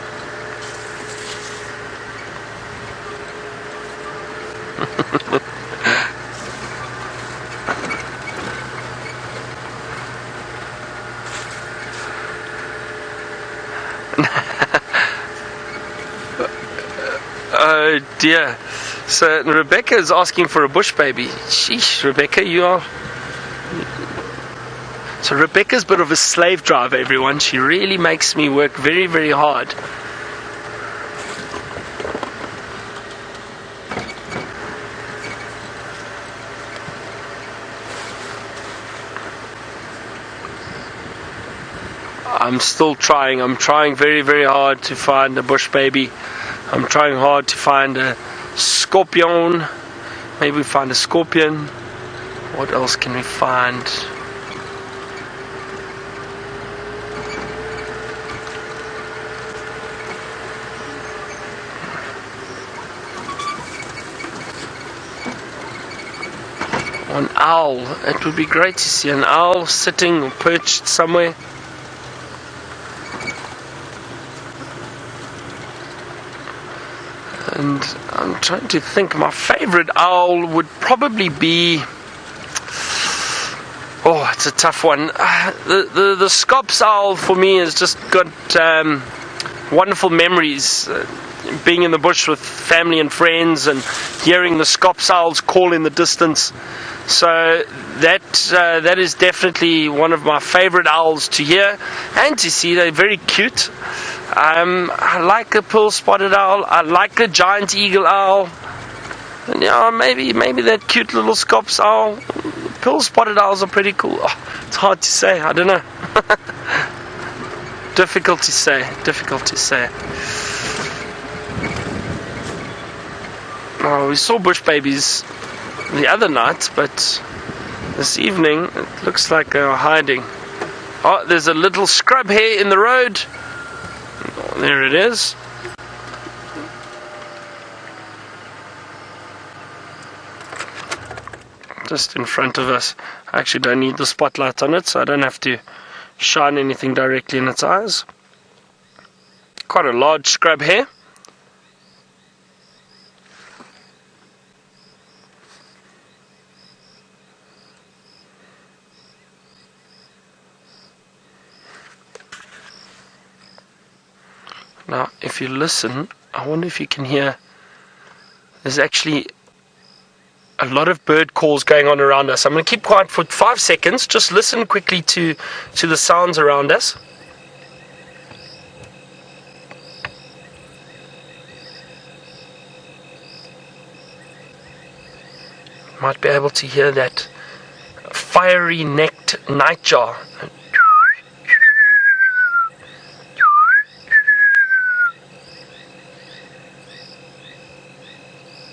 Oh dear. So Rebecca is asking for a bush baby. Sheesh, Rebecca, you are... So Rebecca's a bit of a slave driver, everyone. She really makes me work very, very hard. I'm still trying. I'm trying very, very hard to find a bush baby. I'm trying hard to find a scorpion. Maybe we find a scorpion. What else can we find? An owl. It would be great to see an owl sitting or perched somewhere. And I'm trying to think, my favorite owl would probably be... Oh, it's a tough one. The Scops owl for me has just got wonderful memories. Being in the bush with family and friends and hearing the Scops owls call in the distance. So that is definitely one of my favorite owls to hear and to see. They're very cute. I like a pearl-spotted owl. I like a giant eagle owl. And yeah, maybe that cute little Scops owl. Pearl-spotted owls are pretty cool. Oh, it's hard to say. I don't know. Difficult to say. Oh, we saw bush babies the other night, but this evening it looks like they are hiding. Oh, there's a little scrub hare in the road. Oh, there it is. Just in front of us. I actually don't need the spotlight on it, so I don't have to shine anything directly in its eyes. Quite a large scrub hare. Now, if you listen, I wonder if you can hear, there's actually a lot of bird calls going on around us. I'm going to keep quiet for 5 seconds. Just listen quickly to the sounds around us. Might be able to hear that fiery-necked nightjar.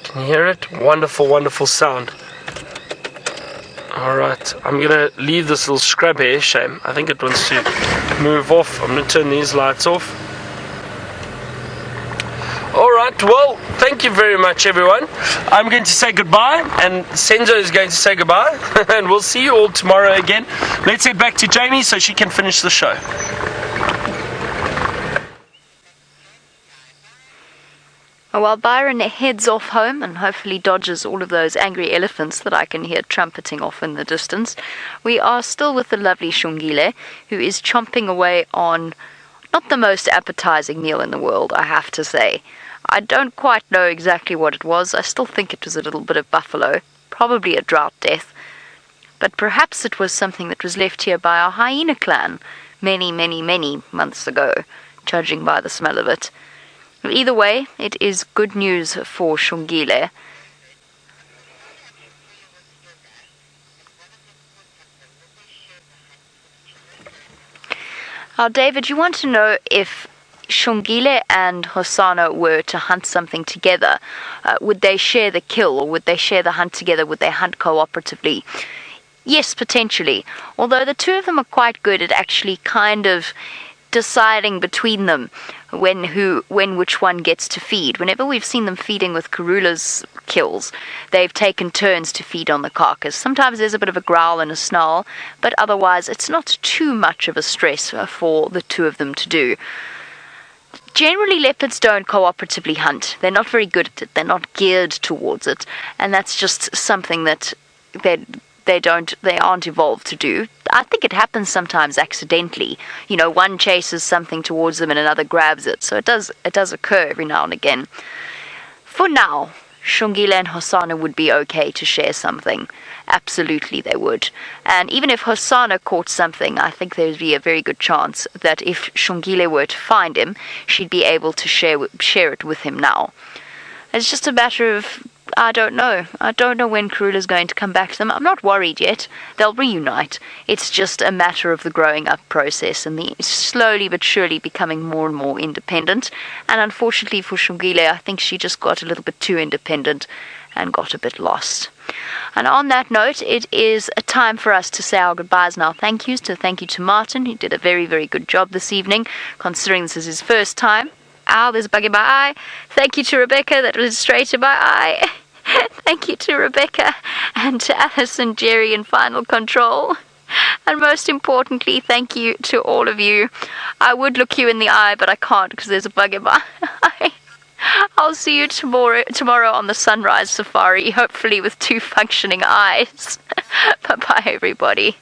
Can you hear it? Wonderful, wonderful sound. Alright, I'm going to leave this little scrub here. Shame. I think it wants to move off. I'm going to turn these lights off. Alright, well, thank you very much, everyone. I'm going to say goodbye, and Senzo is going to say goodbye, and we'll see you all tomorrow again. Let's head back to Jamie so she can finish the show. While Byron heads off home and hopefully dodges all of those angry elephants that I can hear trumpeting off in the distance, we are still with the lovely Xongile, who is chomping away on not the most appetizing meal in the world, I have to say. I don't quite know exactly what it was. I still think it was a little bit of buffalo, probably a drought death. But perhaps it was something that was left here by our hyena clan many, many, many months ago, judging by the smell of it. Either way, it is good news for Xongile. Now, David, you want to know if Xongile and Hosana were to hunt something together, would they share the kill, or would they share the hunt together? Would they hunt cooperatively? Yes, potentially. Although the two of them are quite good at actually kind of deciding between them when which one gets to feed. Whenever we've seen them feeding with Karula's kills, they've taken turns to feed on the carcass. Sometimes there's a bit of a growl and a snarl, but otherwise it's not too much of a stress for the two of them to do. Generally, leopards don't cooperatively hunt. They're not very good at it. They're not geared towards it, and that's just something that they aren't evolved to do. I think it happens sometimes accidentally. You know, one chases something towards them and another grabs it. So it does occur every now and again. For now, Xongile and Hosana would be okay to share something. Absolutely they would. And even if Hosana caught something, I think there would be a very good chance that if Xongile were to find him, she'd be able to share it with him now. It's just a matter of, I don't know. I don't know when Karula's going to come back to them. I'm not worried yet. They'll reunite. It's just a matter of the growing up process and the slowly but surely becoming more and more independent. And unfortunately for Xongile, I think she just got a little bit too independent and got a bit lost. And on that note, it is a time for us to say our goodbyes and our thank yous. Thank you to Martin, who did a very, very good job this evening, considering this is his first time. Ow, there's a bug in my eye. Thank you to Rebecca, that was straight in my eye. Thank you to Rebecca and to Alice and Jerry in Final Control. And most importantly, thank you to all of you. I would look you in the eye, but I can't because there's a bug in my eye. I'll see you tomorrow on the sunrise safari, hopefully with 2 functioning eyes. Bye-bye, everybody.